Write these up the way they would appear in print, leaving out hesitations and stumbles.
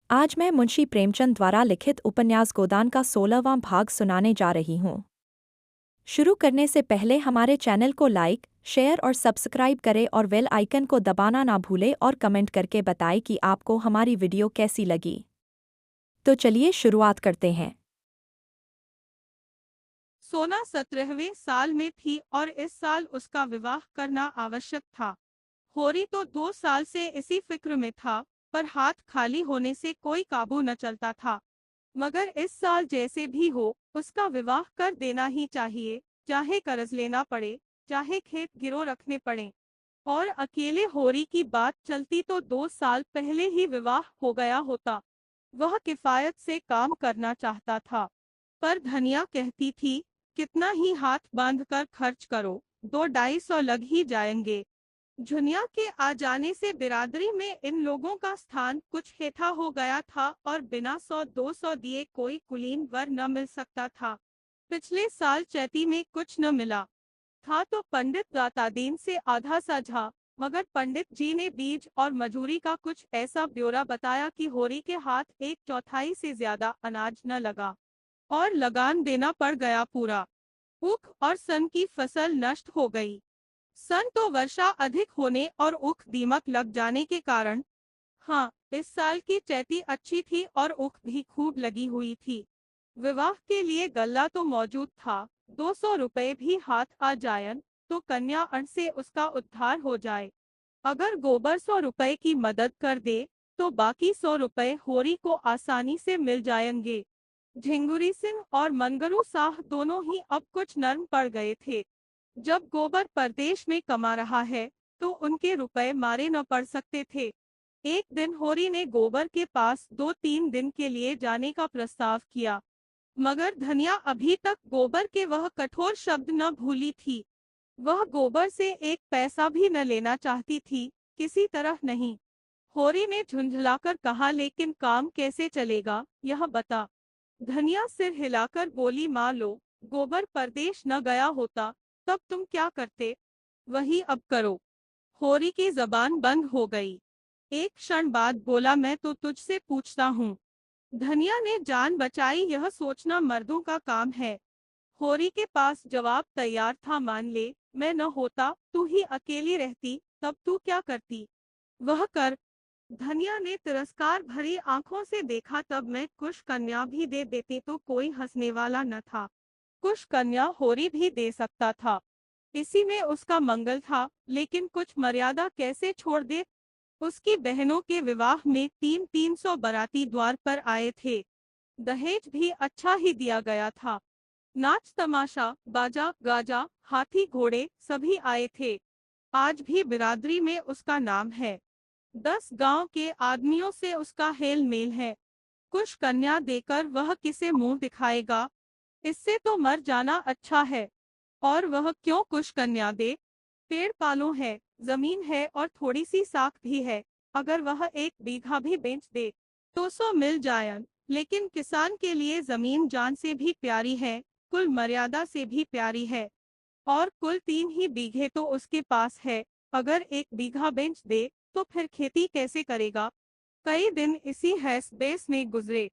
आज मैं मुंशी प्रेमचंद द्वारा लिखित उपन्यास गोदान का 16वां भाग सुनाने जा रही हूँ। शुरू करने से पहले हमारे चैनल को लाइक, शेयर और सब्सक्राइब करें और बेल आइकन को दबाना ना भूलें और कमेंट करके बताएं कि आपको हमारी वीडियो कैसी लगी। तो चलिए शुरुआत करते हैं। सोना 17वें साल में थी और इस साल उसका विवाह करना आवश्यक था। होरी तो 2 साल से इसी फिक्र में था, पर हाथ खाली होने से कोई काबू न चलता था। मगर इस साल जैसे भी हो, उसका विवाह कर देना ही चाहिए, चाहे कर्ज लेना पड़े, चाहे खेत गिरो रखने पड़े। और अकेले होरी की बात चलती तो 2 साल पहले ही विवाह हो गया होता। वह किफायत से काम करना चाहता था, पर धनिया कहती थी, कितना ही हाथ बांधकर खर्च करो, 2-250 लग ही जाएंगे। झुनिया के आ जाने से बिरादरी में इन लोगों का स्थान कुछ हेठा हो गया था और बिना 100-200 दिए कोई कुलीन वर न मिल सकता था। पिछले साल चैती में कुछ न मिला था तो पंडित दातादीन से आधा साझा, मगर पंडित जी ने बीज और मजूरी का कुछ ऐसा ब्यौरा बताया कि होरी के हाथ 1/4 से ज्यादा अनाज न लगा और लगान देना पड़ गया पूरा। ऊख और सन की फसल नष्ट हो गई। सन तो वर्षा अधिक होने और ऊख दीमक लग जाने के कारण। हाँ, इस साल की चैती अच्छी थी और ऊख भी खूब लगी हुई थी। विवाह के लिए गल्ला तो मौजूद था, 200 रुपए भी हाथ आ जायन तो कन्या अण से उसका उद्धार हो जाए। अगर गोबर 100 रुपए की मदद कर दे तो बाकी 100 रुपए होरी को आसानी से मिल जाएंगे। झिंगुरी सिंह और मनगरू साह दोनों ही अब कुछ नर्म पड़ गए थे। जब गोबर परदेश में कमा रहा है तो उनके रुपए मारे न पड़ सकते थे। एक दिन होरी ने गोबर के पास 2-3 दिन के लिए जाने का प्रस्ताव किया, मगर धनिया अभी तक गोबर के वह कठोर शब्द न भूली थी। वह गोबर से एक पैसा भी न लेना चाहती थी, किसी तरह नहीं। होरी ने झुंझलाकर कहा, लेकिन काम कैसे चलेगा, यह बता। धनिया सिर हिलाकर बोली, मान लो गोबर परदेश न गया होता, तब तुम क्या करते, वही अब करो। होरी की जबान बंद हो गई। एक क्षण बाद बोला, मैं तो तुझसे पूछता हूँ। धनिया ने जान बचाई, यह सोचना मर्दों का काम है। होरी के पास जवाब तैयार था, मान ले मैं न होता, तू ही अकेली रहती, तब तू क्या करती, वह कर। धनिया ने तिरस्कार भरी आंखों से देखा, तब मैं कुश कन्या भी दे देती तो कोई हंसने वाला न था। कुश कन्या होरी भी दे सकता था, इसी में उसका मंगल था, लेकिन कुछ मर्यादा कैसे छोड़ दे। उसकी बहनों के विवाह में 300 बाराती द्वार पर आए थे। दहेज भी अच्छा ही दिया गया था। नाच तमाशा, बाजा गाजा, हाथी घोड़े सभी आए थे। आज भी बिरादरी में उसका नाम है। 10 गांव के आदमियों से उसका हेल मेल है। कुछ कन्या देकर वह किसे मुंह दिखाएगा, इससे तो मर जाना अच्छा है। और वह क्यों कुछ कन्या दे, पेड़ पालो है, जमीन है और थोड़ी सी साख भी है। अगर वह 1 बीघा भी बेच दे तो 100 मिल जायन, लेकिन किसान के लिए जमीन जान से भी प्यारी है, कुल मर्यादा से भी प्यारी है। और कुल 3 ही बीघे तो उसके पास है। अगर 1 बीघा बेच दे तो फिर खेती कैसे करेगा। कई दिन इसी हैस बेस में गुजरे।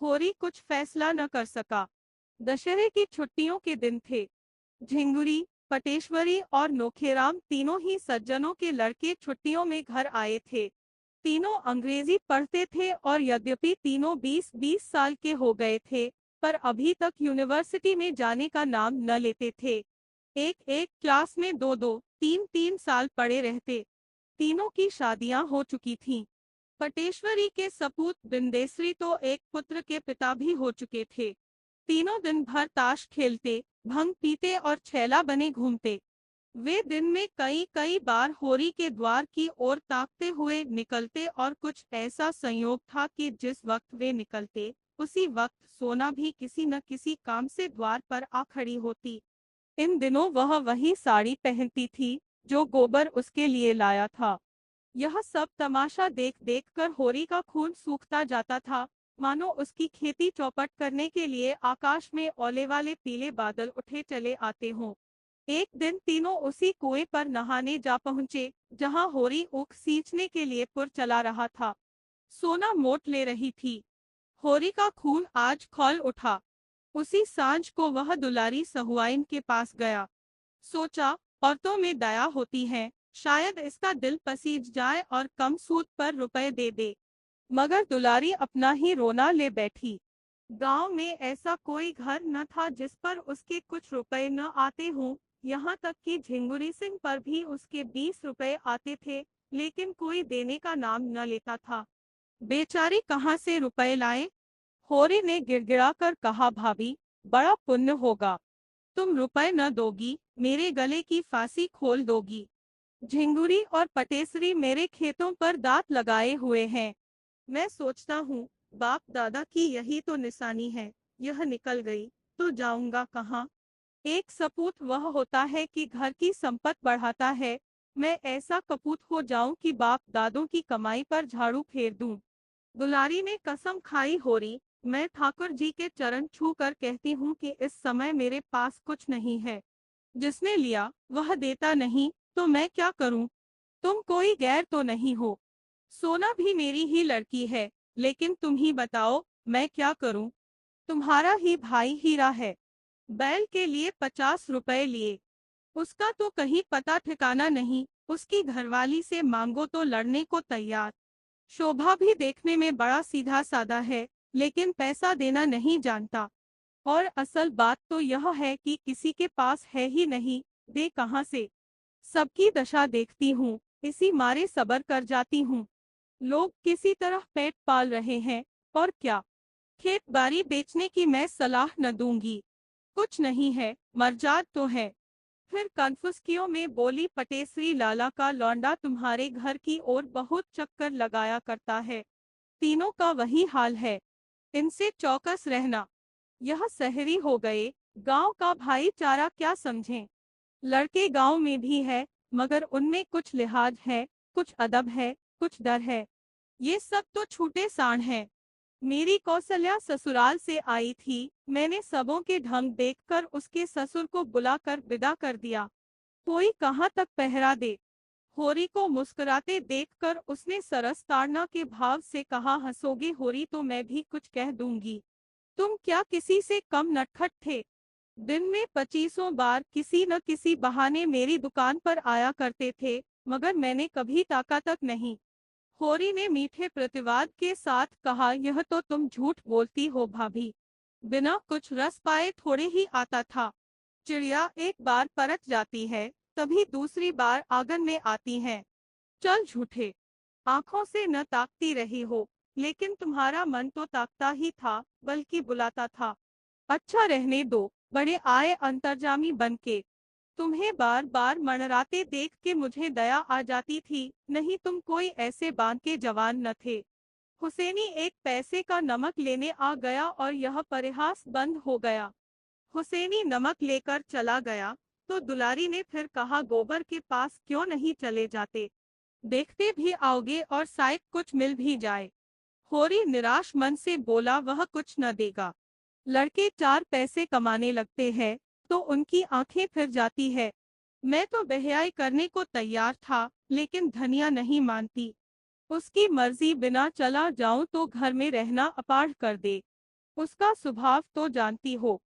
होरी कुछ फैसला न कर सका। दशहरे की छुट्टियों के दिन थे। झिंगुरी, पटेश्वरी और नोखेराम तीनों ही सज्जनों के लड़के छुट्टियों में घर आए थे। तीनों अंग्रेजी पढ़ते थे और यद्यपि तीनों 20-20 साल के हो गए थे, पर अभी तक यूनिवर्सिटी में जाने का नाम न लेते थे। एक एक क्लास में 2-2, 3-3 साल पढ़े रहते। तीनों की शादियां हो चुकी थीं। पटेश्वरी के सपूत बिंदेश्वरी तो एक पुत्र के पिता भी हो चुके थे। तीनों दिन भर ताश खेलते, भंग पीते और छैला बने घूमते। वे दिन में कई कई बार होरी के द्वार की ओर ताकते हुए निकलते और कुछ ऐसा संयोग था कि जिस वक्त वे निकलते उसी वक्त सोना भी किसी न किसी काम से द्वार पर आ खड़ी होती। इन दिनों वह वही साड़ी पहनती थी जो गोबर उसके लिए लाया था। यह सब तमाशा देख देख कर होरी का खून सूखता जाता था, मानो उसकी खेती चौपट करने के लिए आकाश में ओले वाले पीले बादल उठे चले आते हों। एक दिन तीनों उसी कुएं पर नहाने जा पहुंचे जहां होरी ऊख सींचने के लिए पुर चला रहा था। सोना मोट ले रही थी। होरी का खून आज खौल उठा। उसी सांझ को वह दुलारी सहुआइन के पास गया। सोचा, औरतों में दया होती है, शायद इसका दिल पसीज जाए और कम सूद पर रुपए दे दे। मगर दुलारी अपना ही रोना ले बैठी। गांव में ऐसा कोई घर न था जिस पर उसके कुछ रुपए न आते हों। यहाँ तक कि झिंगुरी सिंह पर भी उसके 20 रुपए आते थे, लेकिन कोई देने का नाम न लेता था। बेचारी कहाँ से रुपए लाए? होरी ने गिड़गिड़ा कर कहा, भाभी, बड़ा पुण्य होगा। तुम रुपए न दोगी, मेरे गले की फांसी खोल दोगी। झिंगुरी और पटेसरी मेरे खेतों पर दांत लगाए हुए हैं। मैं सोचता हूँ, बाप दादा की यही तो निशानी है। यह निकल गई तो जाऊंगा कहाँ? एक सपूत वह होता है कि घर की संपत्ति बढ़ाता है। मैं ऐसा कपूत हो जाऊं कि बाप दादों की कमाई पर झाड़ू फेर दूं। दुलारी ने कसम खाई, होरी, मैं ठाकुर जी के चरण छू कर कहती हूँ कि इस समय मेरे पास कुछ नहीं है। जिसने लिया वह देता नहीं, तो मैं क्या करूं? तुम कोई गैर तो नहीं हो। सोना भी मेरी ही लड़की है, लेकिन तुम ही बताओ, मैं क्या करूं? तुम्हारा ही भाई हीरा है। बैल के लिए 50 रुपए लिए। उसका तो कहीं पता ठिकाना नहीं। उसकी घरवाली से मांगो तो लड़ने को तैयार। शोभा भी देखने में बड़ा सीधा साधा है, लेकिन पैसा देना नहीं जानता। और असल बात तो यह है कि किसी के पास है ही नहीं, दे कहाँ से? सबकी दशा देखती हूँ, इसी मारे सब्र कर जाती हूँ। लोग किसी तरह पेट पाल रहे हैं, और क्या? खेत बाड़ी बेचने की मैं सलाह न दूंगी। कुछ नहीं है, मर्जाद तो है। फिर कन्फुस्कियों में बोली, पटेसरी लाला का लौंडा तुम्हारे घर की ओर बहुत चक्कर लगाया करता है। तीनों का वही हाल है। इनसे चौकस रहना। यह शहरी हो गए, गांव का भाईचारा क्या समझें? लड़के गांव में भी है, मगर उनमें कुछ लिहाज है, कुछ अदब है, कुछ डर है। ये सब तो छूटे सांड हैं। मेरी कौसल्या ससुराल से आई थी, मैंने सबों के ढंग देखकर उसके ससुर को बुलाकर विदा कर दिया। कोई कहाँ तक पहरा दे? होरी को मुस्कुराते देखकर उसने सरस ताड़ना के भाव से कहा, हंसोगे होरी तो मैं भी कुछ कह दूंगी। तुम क्या किसी से कम नटखट थे? दिन में 25 बार किसी न किसी बहाने मेरी दुकान पर आया करते थे, मगर मैंने कभी ताका तक नहीं। होरी ने मीठे प्रतिवाद के साथ कहा, यह तो तुम झूठ बोलती हो भाभी। बिना कुछ रस पाए थोड़े ही आता था। चिड़िया एक बार परत जाती है, तभी दूसरी बार आंगन में आती है। चल झूठे, आंखों से न ताकती रही हो, लेकिन तुम्हारा मन तो ताकता ही था, बल्कि बुलाता था। अच्छा रहने दो, बड़े आए अंतर्जामी बनके। तुम्हें बार बार मणराते देख के मुझे दया आ जाती थी, नहीं तुम कोई ऐसे बांध के जवान न थे। हुसैनी एक पैसे का नमक लेने आ गया और यह परिहास बंद हो गया। हुसैनी नमक लेकर चला गया, तो दुलारी ने फिर कहा, गोबर के पास क्यों नहीं चले जाते? देखते भी आओगे और शायद कुछ मिल भी जाए। होरी निराश मन से बोला, वह कुछ न देगा। लड़के 4 पैसे कमाने लगते हैं, तो उनकी आंखें फिर जाती है। मैं तो बेहयाई करने को तैयार था, लेकिन धनिया नहीं मानती। उसकी मर्जी, बिना चला जाऊं तो घर में रहना अपाढ़ कर दे। उसका स्वभाव तो जानती हो।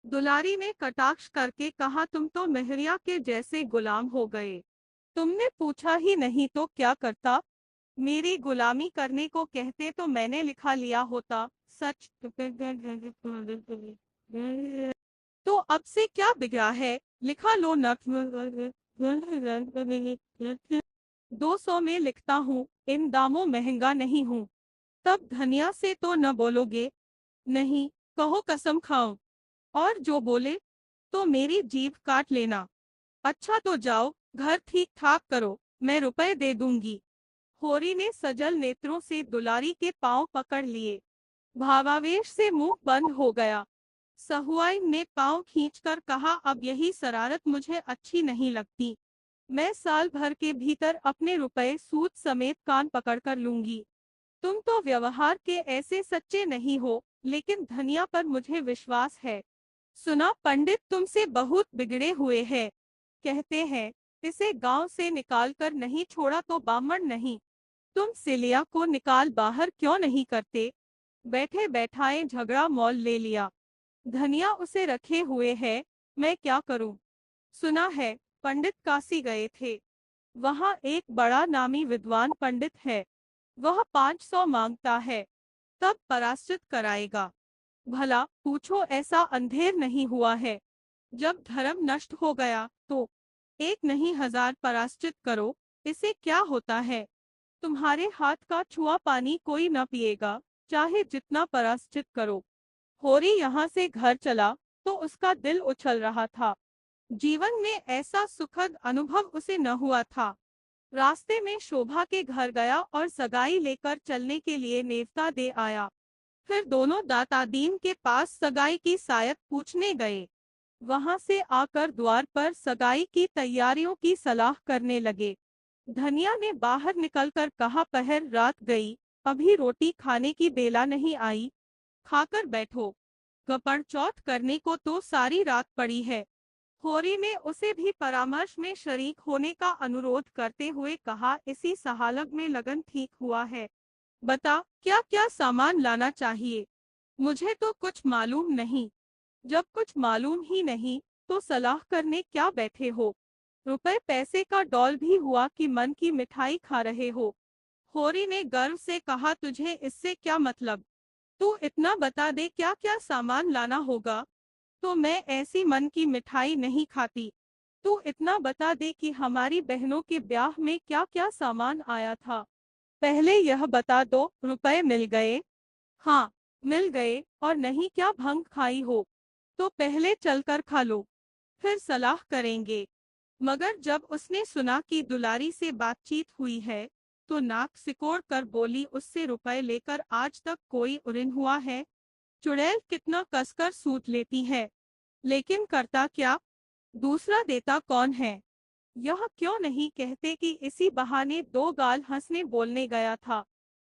दुलारी ने कटाक्ष करके कहा, तुम तो मेहरिया के जैसे गुलाम हो गए। तुमने पूछा ही नहीं तो क्या करता? मेरी गुलामी करने को कहते तो मैंने लिखा लिया होता। सच तो अब से क्या बिगड़ा है, लिखा लो न। 200 में लिखता हूँ, इन दामों महंगा नहीं हूँ। तब धनिया से तो न बोलोगे? नहीं, कहो कसम खाओ। और जो बोले तो मेरी जीभ काट लेना। अच्छा तो जाओ, घर ठीक ठाक करो, मैं रुपए दे दूंगी। होरी ने सजल नेत्रों से दुलारी के पांव पकड़ लिए। भावावेश से मुंह बंद हो गया। सहुआइन ने पांव खींचकर कहा, अब यही शरारत मुझे अच्छी नहीं लगती। मैं साल भर के भीतर अपने रुपए सूद समेत कान पकड़ कर लूंगी। तुम तो व्यवहार के ऐसे सच्चे नहीं हो, लेकिन धनिया पर मुझे विश्वास है। सुना पंडित तुमसे बहुत बिगड़े हुए हैं। कहते हैं, इसे गांव से निकालकर नहीं छोड़ा तो बामण नहीं। तुम सिलिया को निकाल बाहर क्यों नहीं करते? बैठे बैठाए झगड़ा मोल ले लिया। धनिया उसे रखे हुए है, मैं क्या करूं? सुना है पंडित काशी गए थे। वहां एक बड़ा नामी विद्वान पंडित है। वह 500 मांगता है, तब पराश्चित कराएगा। भला पूछो, ऐसा अंधेर नहीं हुआ है? जब धर्म नष्ट हो गया तो एक नहीं 1000 पराश्चित करो, इसे क्या होता है? तुम्हारे हाथ का छुआ पानी कोई न पिएगा, चाहे जितना पराश्चित करो। होरी यहाँ से घर चला तो उसका दिल उछल रहा था। जीवन में ऐसा सुखद अनुभव उसे न हुआ था। रास्ते में शोभा के घर गया और सगाई लेकर चलने के लिए नेवता दे आया। फिर दोनों दातादीन के पास सगाई की सायत पूछने गए। वहां से आकर द्वार पर सगाई की तैयारियों की सलाह करने लगे। धनिया ने बाहर निकलकर कहा, पहर रात गई, अभी रोटी खाने की बेला नहीं आई, खाकर बैठो। गपड़ चौथ करने को तो सारी रात पड़ी है। होरी ने उसे भी परामर्श में शरीक होने का अनुरोध करते हुए कहा, इसी सहालग में लगन ठीक हुआ है। बता क्या क्या सामान लाना चाहिए? मुझे तो कुछ मालूम नहीं। जब कुछ मालूम ही नहीं तो सलाह करने क्या बैठे हो? रुपए पैसे का डौल भी हुआ कि मन की मिठाई खा रहे हो? होरी ने गर्व से कहा, तुझे इससे क्या मतलब? तू इतना बता दे क्या क्या सामान लाना होगा। तो मैं ऐसी मन की मिठाई नहीं खाती। तू इतना बता दे कि हमारी बहनों के ब्याह में क्या क्या सामान आया था। पहले यह बता दो, रुपए मिल गए? हाँ, मिल गए। और नहीं क्या भंग खाई हो? तो पहले चलकर खा लो, फिर सलाह करेंगे। मगर जब उसने सुना कि दुलारी से बातचीत हुई है तो नाक सिकोड़ कर बोली, उससे रुपए लेकर आज तक कोई उरिन हुआ है? चुड़ैल कितना कसकर सूत लेती है, लेकिन करता क्या? दूसरा देता कौन है? यह क्यों नहीं कहते कि इसी बहाने दो गाल हंसने बोलने गया था।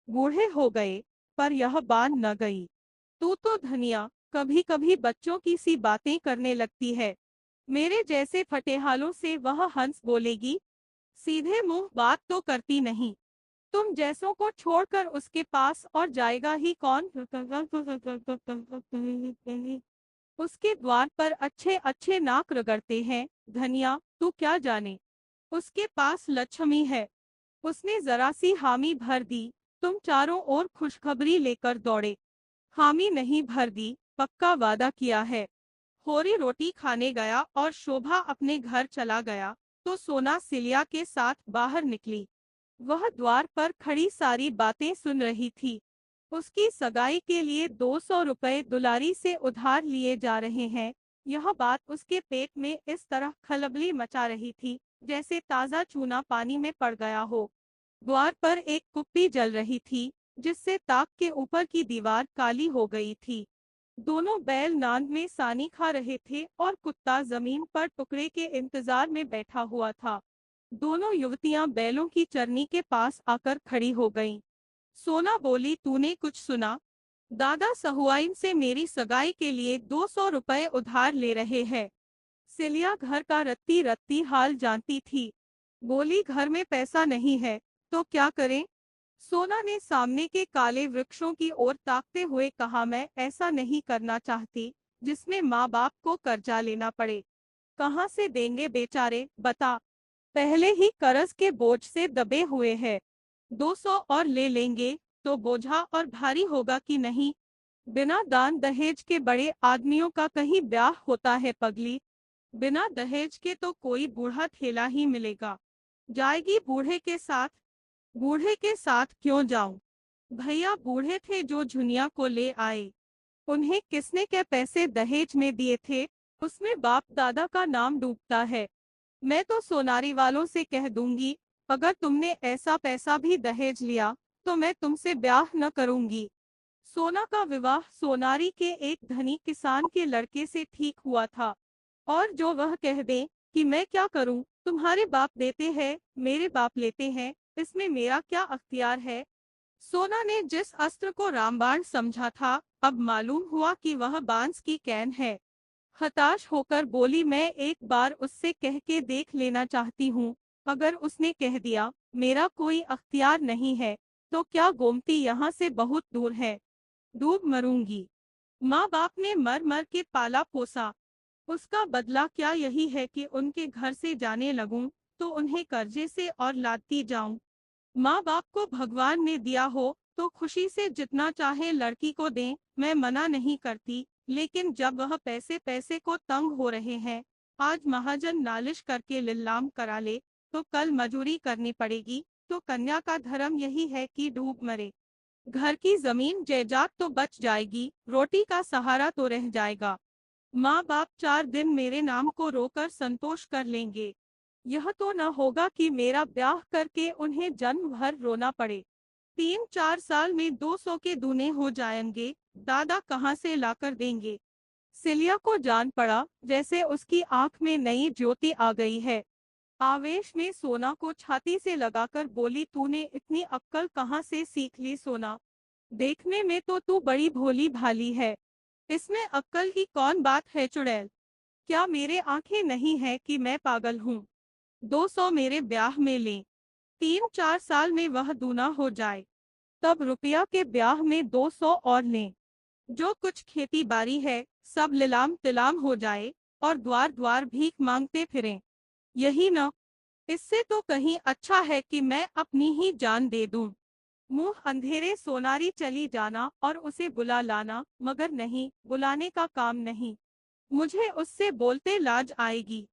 बूढ़े हो गए पर यह बान न गई। तू तो धनिया कभी कभी बच्चों की सी बातें करने लगती है। मेरे जैसे फटेहालों से वह हंस बोलेगी? सीधे मुंह बात तो करती नहीं। तुम जैसों को छोड़कर उसके पास और जाएगा ही कौन? उसके द्वार पर अच्छे अच्छे नाक रगड़ते हैं। धनिया तू क्या जाने, उसके पास लक्ष्मी है। उसने जरा सी हामी भर दी, तुम चारों ओर खुशखबरी लेकर दौड़े। हामी नहीं भर दी, पक्का वादा किया है। होरी रोटी खाने गया और शोभा अपने घर चला गया तो सोना सिलिया के साथ बाहर निकली। वह द्वार पर खड़ी सारी बातें सुन रही थी। उसकी सगाई के लिए 200 रुपए दुलारी से उधार लिए जा रहे हैं। यह बात उसके पेट में इस तरह खलबली मचा रही थी जैसे ताजा चूना पानी में पड़ गया हो। द्वार पर एक कुप्पी जल रही थी जिससे ताक के ऊपर की दीवार काली हो गई थी। दोनों बैल नांद में सानी खा रहे थे और कुत्ता जमीन पर टुकड़े के इंतजार में बैठा हुआ था। दोनों युवतियां बैलों की चरनी के पास आकर खड़ी हो गईं। सोना बोली, तूने कुछ सुना? दादा सहुआइन से मेरी सगाई के लिए 200 रुपए उधार ले रहे हैं। सिलिया घर का रत्ती रत्ती हाल जानती थी। बोली, घर में पैसा नहीं है तो क्या करें? सोना ने सामने के काले वृक्षों की ओर ताकते हुए कहा, मैं ऐसा नहीं करना चाहती जिसमें माँ बाप को कर्जा लेना पड़े। कहाँ से देंगे बेचारे, बता। पहले ही कर्ज के बोझ से दबे हुए हैं। 200 और ले लेंगे तो बोझा और भारी होगा कि नहीं? बिना दान दहेज के बड़े आदमियों का कहीं ब्याह होता है पगली? बिना दहेज के तो कोई बूढ़ा ठेला ही मिलेगा। जाएगी बूढ़े के साथ? बूढ़े के साथ क्यों जाऊं? भैया बूढ़े थे जो झुनिया को ले आए। उन्हें किसने क्या पैसे दहेज में दिए थे? उसमें बाप दादा का नाम डूबता है। मैं तो सोनारी वालों से कह दूंगी, अगर तुमने ऐसा पैसा भी दहेज लिया तो मैं तुमसे ब्याह न करूंगी। सोना का विवाह सोनारी के एक धनी किसान के लड़के से ठीक हुआ था। और जो वह कह दे कि मैं क्या करूं, तुम्हारे बाप देते हैं, मेरे बाप लेते हैं, इसमें मेरा क्या अख्तियार है? सोना ने जिस अस्त्र को रामबाण समझा था अब मालूम हुआ कि वह बांस की कैन है। हताश होकर बोली, मैं एक बार उससे कह के देख लेना चाहती हूँ। अगर उसने कह दिया मेरा कोई अख्तियार नहीं है, तो क्या गोमती यहाँ से बहुत दूर है? डूब मरूंगी। माँ बाप ने मर मर के पाला पोसा, उसका बदला क्या यही है कि उनके घर से जाने लगूं तो उन्हें कर्जे से और लादती जाऊं? माँ बाप को भगवान ने दिया हो तो खुशी से जितना चाहे लड़की को दें, मैं मना नहीं करती, लेकिन जब वह पैसे पैसे को तंग हो रहे हैं, आज महाजन नालिश करके लिल्लाम करा ले, तो कल मजूरी करनी पड़ेगी। तो कन्या का धर्म यही है कि डूब मरे। घर की जमीन जायदाद तो बच जाएगी, रोटी का सहारा तो रह जाएगा। माँ बाप 4 दिन मेरे नाम को रोकर संतोष कर लेंगे। यह तो न होगा कि मेरा ब्याह करके उन्हें जन्म भर रोना पड़े। 3-4 साल में 200 के दूने हो जाएंगे, दादा कहाँ से लाकर देंगे? सिलिया को जान पड़ा जैसे उसकी आंख में नई ज्योति आ गई है। आवेश में सोना को छाती से लगाकर बोली, तूने इतनी अक्कल कहाँ से सीख ली सोना? देखने में तो तू बड़ी भोली भाली है, इसमें अक्कल की कौन बात है चुड़ैल? क्या मेरे आंखें नहीं है कि मैं पागल हूँ? 200 मेरे ब्याह में लें, 3-4 साल में वह दूना हो जाए, तब रुपया के ब्याह में 200 और लें। जो कुछ खेती बाड़ी है सब लिलाम तिलाम हो जाए और द्वार द्वार भीख मांगते फिरें। यही न, इससे तो कहीं अच्छा है कि मैं अपनी ही जान दे दूं। मुंह अंधेरे सोनारी चली जाना और उसे बुला लाना, मगर नहीं, बुलाने का काम नहीं। मुझे उससे बोलते लाज आएगी।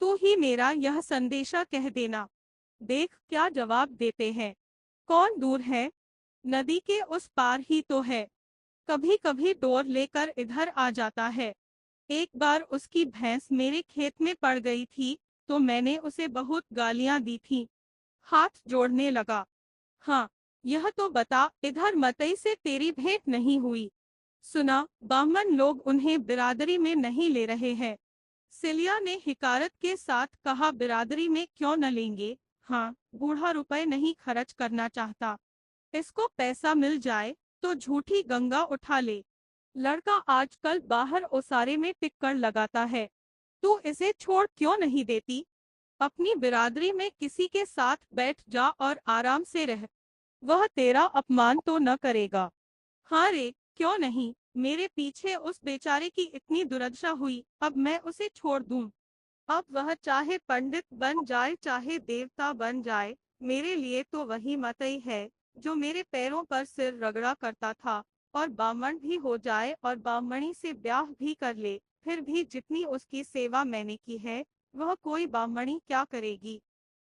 तू ही मेरा यह संदेशा कह देना। देख क्या जवाब देते हैं। कौन दूर है? नदी के उस पार ही तो है। कभी कभी डोर लेकर इधर आ जाता है। एक बार उसकी भैंस मेरे खेत में पड़ गई थी, तो मैंने उसे बहुत गालियां दी थी। हाथ जोड़ने लगा। हाँ, यह तो बता, इधर मतई से तेरी भेंट नहीं हुई? सुना, बामन लोग उन्हें बिरादरी में नहीं ले रहे हैं। सिलिया ने हिकारत के साथ कहा, बिरादरी में क्यों न लेंगे? हाँ, बूढ़ा रुपए नहीं खर्च करना चाहता। इसको पैसा मिल जाए तो झूठी गंगा उठा ले। लड़का आजकल बाहर ओसारे में टिक्कर लगाता है, तू इसे छोड़ क्यों नहीं देती? अपनी बिरादरी में किसी के साथ बैठ जा और आराम से रह, वह तेरा अपमान तो न करेगा। हाँ रे, क्यों नहीं? मेरे पीछे उस बेचारे की इतनी दुर्दशा हुई, अब मैं उसे छोड़ दूं? अब वह चाहे पंडित बन जाए चाहे देवता बन जाए, मेरे लिए तो वही मतई है जो मेरे पैरों पर सिर रगड़ा करता था। और बामण भी हो जाए और बामणी से ब्याह भी कर ले, फिर भी जितनी उसकी सेवा मैंने की है, वह कोई बामणी क्या करेगी?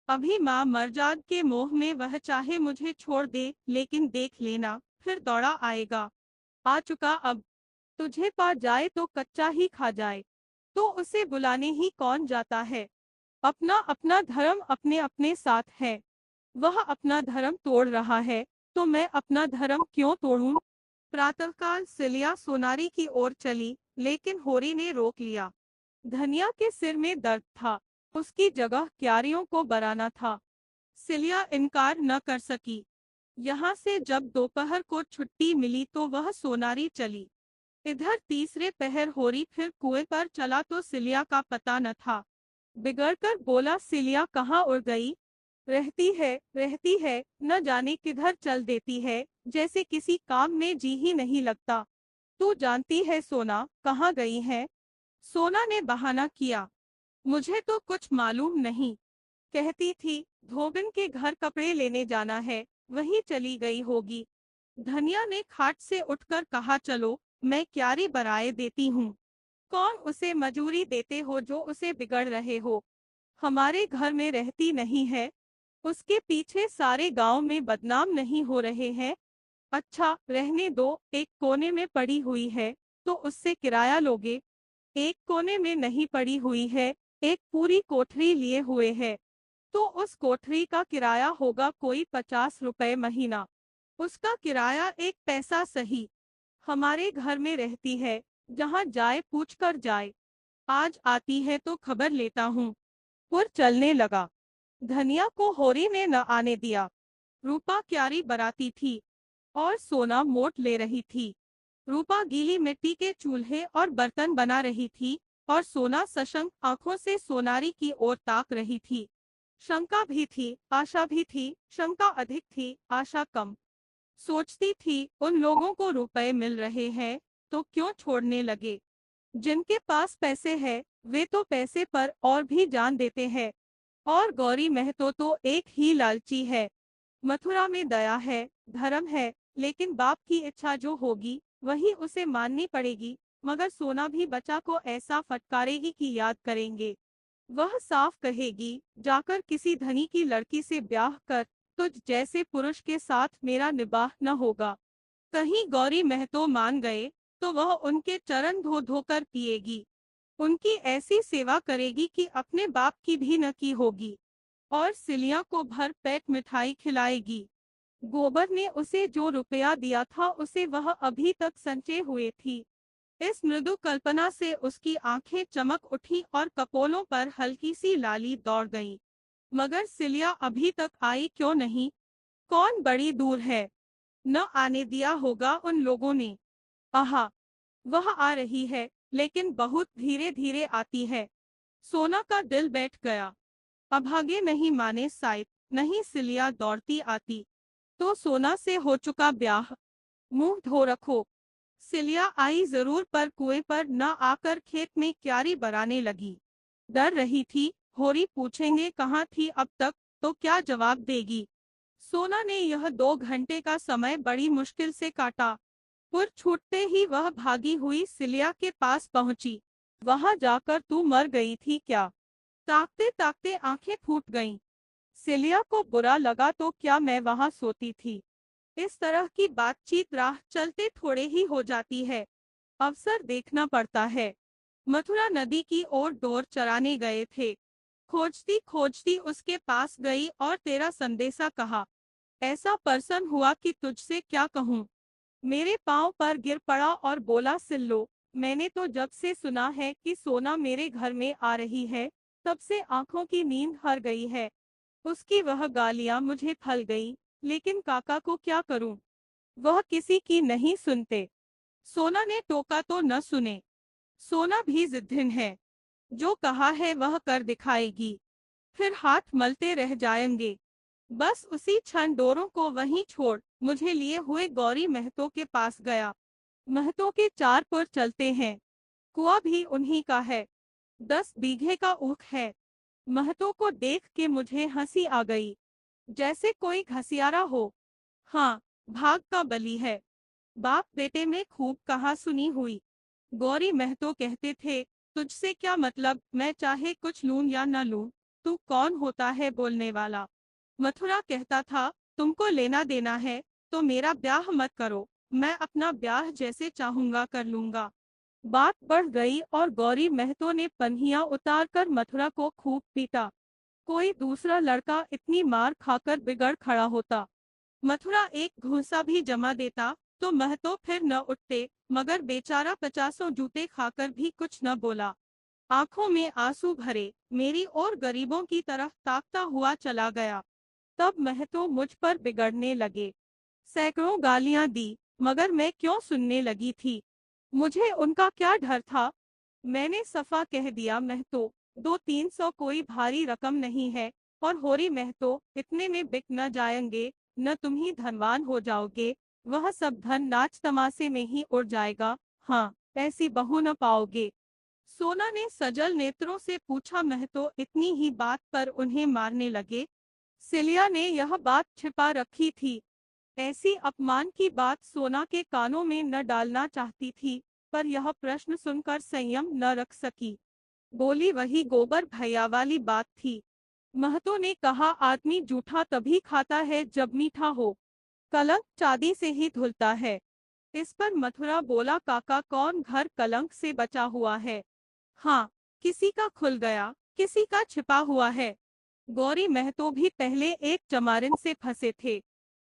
अभी माँ मरजाद के मोह में वह चाहे मुझे छोड़ दे, लेकिन देख लेना, फिर दौड़ा आएगा। आ चुका अब। तुझे पा जाए तो कच्चा ही खा जाए, तो उसे बुलाने ही कौन जाता है? अपना अपना धर्म अपने अपने साथ है। वह अपना धर्म तोड़ रहा है, तो मैं अपना धर्म क्यों तोड़ूं? प्रातःकाल सिलिया सोनारी की ओर चली, लेकिन होरी ने रोक लिया। धनिया के सिर में दर्द था, उसकी जगह क्यारियों को बराना था। सिलिया इनकार न कर सकी। यहाँ से जब दोपहर को छुट्टी मिली तो वह सोनारी चली। इधर तीसरे पहर होरी फिर कुएं पर चला तो सिलिया का पता न था। बिगड़कर बोला, सिलिया कहाँ उड़ गई? रहती है, न जाने किधर चल देती है, जैसे किसी काम में जी ही नहीं लगता। तू जानती है सोना कहाँ गई है? सोना ने बहाना किया, मुझे तो कुछ मालूम नहीं। कहती थी धोबिन के घर कपड़े लेने जाना है, वहीं चली गई होगी। धनिया ने खाट से उठकर कहा, चलो मैं क्यारी बराए देती हूँ। कौन उसे मजूरी देते हो जो उसे बिगड़ रहे हो? हमारे घर में रहती नहीं है, उसके पीछे सारे गांव में बदनाम नहीं हो रहे हैं? अच्छा रहने दो, एक कोने में पड़ी हुई है, तो उससे किराया लोगे? एक कोने में नहीं पड़ी हुई है, एक पूरी कोठरी लिए हुए है, तो उस कोठरी का किराया होगा कोई 50 रुपए महीना। उसका किराया 1 पैसा सही। हमारे घर में रहती है, जहाँ जाए पूछ कर जाए। आज आती है तो खबर लेता हूँ। पुर चलने लगा। धनिया को होरी ने न आने दिया। रूपा क्यारी बराती थी और सोना मोट ले रही थी। रूपा गीली मिट्टी के चूल्हे और बर्तन बना रही थी और सोना सशंक आंखों से सोनारी की ओर ताक रही थी। शंका भी थी, आशा भी थी। शंका अधिक थी, आशा कम। सोचती थी, उन लोगों को रुपए मिल रहे हैं तो क्यों छोड़ने लगे। जिनके पास पैसे है वे तो पैसे पर और भी जान देते हैं। और गौरी महतो तो एक ही लालची है। मथुरा में दया है, धर्म है, लेकिन बाप की इच्छा जो होगी वही उसे माननी पड़ेगी। मगर सोना भी बच्चा को ऐसा फटकारेगी कि याद करेंगे। वह साफ कहेगी, जाकर किसी धनी की लड़की से ब्याह कर, तुझ जैसे पुरुष के साथ मेरा निबाह न होगा। कहीं गौरी महतो मान गए तो वह उनके चरण धो धोकर पिएगी। उनकी ऐसी सेवा करेगी कि अपने बाप की भी न की होगी। और सिलिया को भर पेट मिठाई खिलाएगी। गोबर ने उसे जो रुपया दिया था उसे वह अभी तक संचे हुए थी। इस मृदु कल्पना से उसकी आंखें चमक उठी और कपोलों पर हल्की सी लाली दौड़ गई। मगर सिलिया अभी तक आई क्यों नहीं? कौन बड़ी दूर है? न आने दिया होगा उन लोगों ने। आहा, वह आ रही है, लेकिन बहुत धीरे धीरे आती है। सोना का दिल बैठ गया। अभागे नहीं माने साइब, नहीं सिलिया दौड़ती आती तो सोना से हो चुका ब्याह। मुंह धो रखो। सिलिया आई जरूर, पर कुएं पर न आकर खेत में क्यारी बराने लगी। डर रही थी, होरी पूछेंगे कहाँ थी अब तक, तो क्या जवाब देगी। सोना ने यह 2 घंटे का समय बड़ी मुश्किल से काटा। पुर छूटते ही वह भागी हुई सिलिया के पास पहुंची। वहां जाकर तू मर गई थी क्या? ताकते ताकते आंखें फूट गईं। सिलिया को बुरा लगा तो क्या मैं वहां सोती थी। इस तरह की बातचीत राह चलते थोड़े ही हो जाती है। अवसर देखना पड़ता है। मथुरा नदी की ओर डोर चराने गए थे। खोजती खोजती उसके पास गई और तेरा संदेशा कहा। ऐसा प्रसन्न हुआ कि तुझसे क्या कहूँ। मेरे पांव पर गिर पड़ा और बोला, सिल्लो, मैंने तो जब से सुना है कि सोना मेरे घर में आ रही है, तब से आंखों की नींद हर गई है। उसकी वह गालियां मुझे फल गई, लेकिन काका को क्या करूं? वह किसी की नहीं सुनते। सोना ने टोका तो न सुने। सोना भी जिद्दीन है। जो कहा है वह कर दिखाएगी। फिर हाथ मलते रह जाएंगे। बस उसी क्षण डोरों को वहीं छोड़ मुझे लिए हुए गौरी महतो के पास गया। महतो के 4 पुर चलते हैं। कुआं भी उन्हीं का है। 10 बीघे का ऊख है। महतो को देख के मुझे हंसी आ गई, जैसे कोई घसियारा हो। हाँ, भाग का बली है। बाप बेटे में खूब कहा सुनी हुई। गौरी महतो कहते थे, तुझसे क्या मतलब, मैं चाहे कुछ लूं या न लूं, तू कौन होता है बोलने वाला। मथुरा कहता था, तुमको लेना देना है तो मेरा ब्याह मत करो, मैं अपना ब्याह जैसे चाहूंगा कर लूंगा। बात बढ़ गई और गौरी महतो ने पन्हियां उतार कर मथुरा को खूब पीटा। कोई दूसरा लड़का इतनी मार खाकर बिगड़ खड़ा होता। मथुरा एक घूंसा भी जमा देता तो महतो फिर न उठते, मगर बेचारा 50 जूते खाकर भी कुछ न बोला। आंखों में आंसू भरे मेरी और गरीबों की तरफ ताकता हुआ चला गया। तब महतो मुझ पर बिगड़ने लगे। सैकड़ों गालियां दी, मगर मैं क्यों सुनने लगी थी। मुझे उनका क्या डर था। मैंने सफा कह दिया, महतो, 200-300 कोई भारी रकम नहीं है। और होरी महतो, इतने में बिक न जाएंगे, न तुम ही धनवान हो जाओगे। वह सब धन नाच तमाशे में ही उड़ जाएगा। हाँ, ऐसी बहू न पाओगे। सोना ने सजल नेत्रों से पूछा, महतो इतनी ही बात पर उन्हें मारने लगे? सिलिया ने यह बात छिपा रखी थी। ऐसी अपमान की बात सोना के कानों में न डालना चाहती थी, पर यह प्रश्न सुनकर संयम न रख सकी। बोली, वही गोबर भैया वाली बात थी। महतो ने कहा, आदमी जूठा तभी खाता है जब मीठा हो। कलंक चांदी से ही धुलता है। इस पर मथुरा बोला, काका, कौन घर कलंक से बचा हुआ है? हाँ, किसी का खुल गया, किसी का छिपा हुआ है। गौरी महतो भी पहले एक चमारिन से फंसे थे।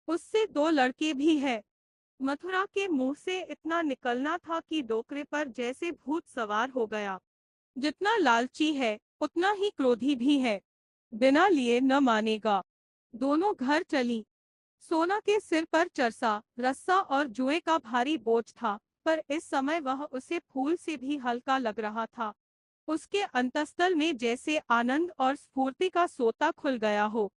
उससे 2 लड़के भी है। मथुरा के मुंह से इतना निकलना था कि डोकरे पर जैसे भूत सवार हो गया। जितना लालची है उतना ही क्रोधी भी है। बिना लिए न मानेगा। दोनों घर चली। सोना के सिर पर चरसा, रस्सा और जुए का भारी बोझ था, पर इस समय वह उसे फूल से भी हल्का लग रहा था। उसके अंतस्तल में जैसे आनंद और स्फूर्ति का सोता खुल गया हो।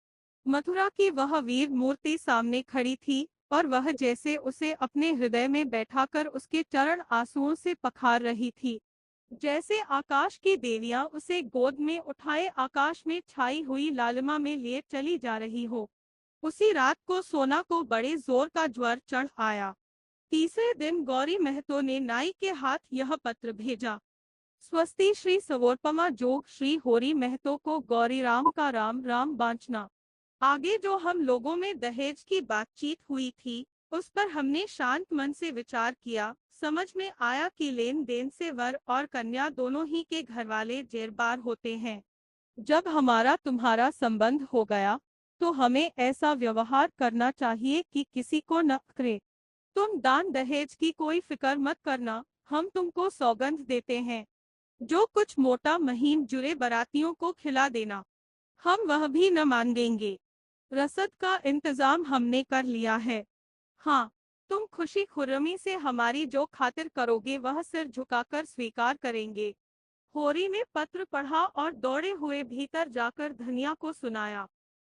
मथुरा की वह वीर मूर्ति सामने खड़ी थी और वह जैसे उसे अपने हृदय में बैठाकर उसके चरण आंसुओं से पखार रही थी। जैसे आकाश की देवियां उसे गोद में उठाए आकाश में छाई हुई लालिमा में लिए चली जा रही हो। उसी रात को सोना को बड़े जोर का ज्वर चढ़ आया। तीसरे दिन गौरी महतो ने नाई के हाथ यह पत्र भेजा। स्वस्ति श्री सवोरपमा जोग श्री होरी महतो को गौरी राम का राम राम बांचना। आगे जो हम लोगों में दहेज की बातचीत हुई थी उस पर हमने शांत मन से विचार किया। समझ में आया कि लेन देन से वर और कन्या दोनों ही के घरवाले जेरबार होते हैं। जब हमारा तुम्हारा संबंध हो गया तो हमें ऐसा व्यवहार करना चाहिए कि किसी को न करे। तुम दान दहेज की कोई फिक्र मत करना, हम तुमको सौगंध देते हैं। जो कुछ मोटा महीन जुरे बरातियों को खिला देना, हम वह भी न मांगेंगे। रसद का इंतजाम हमने कर लिया है। हाँ, तुम खुशी खुर्रमी से हमारी जो खातिर करोगे वह सिर झुकाकर स्वीकार करेंगे। होरी ने पत्र पढ़ा और दौड़े हुए भीतर जाकर धनिया को सुनाया।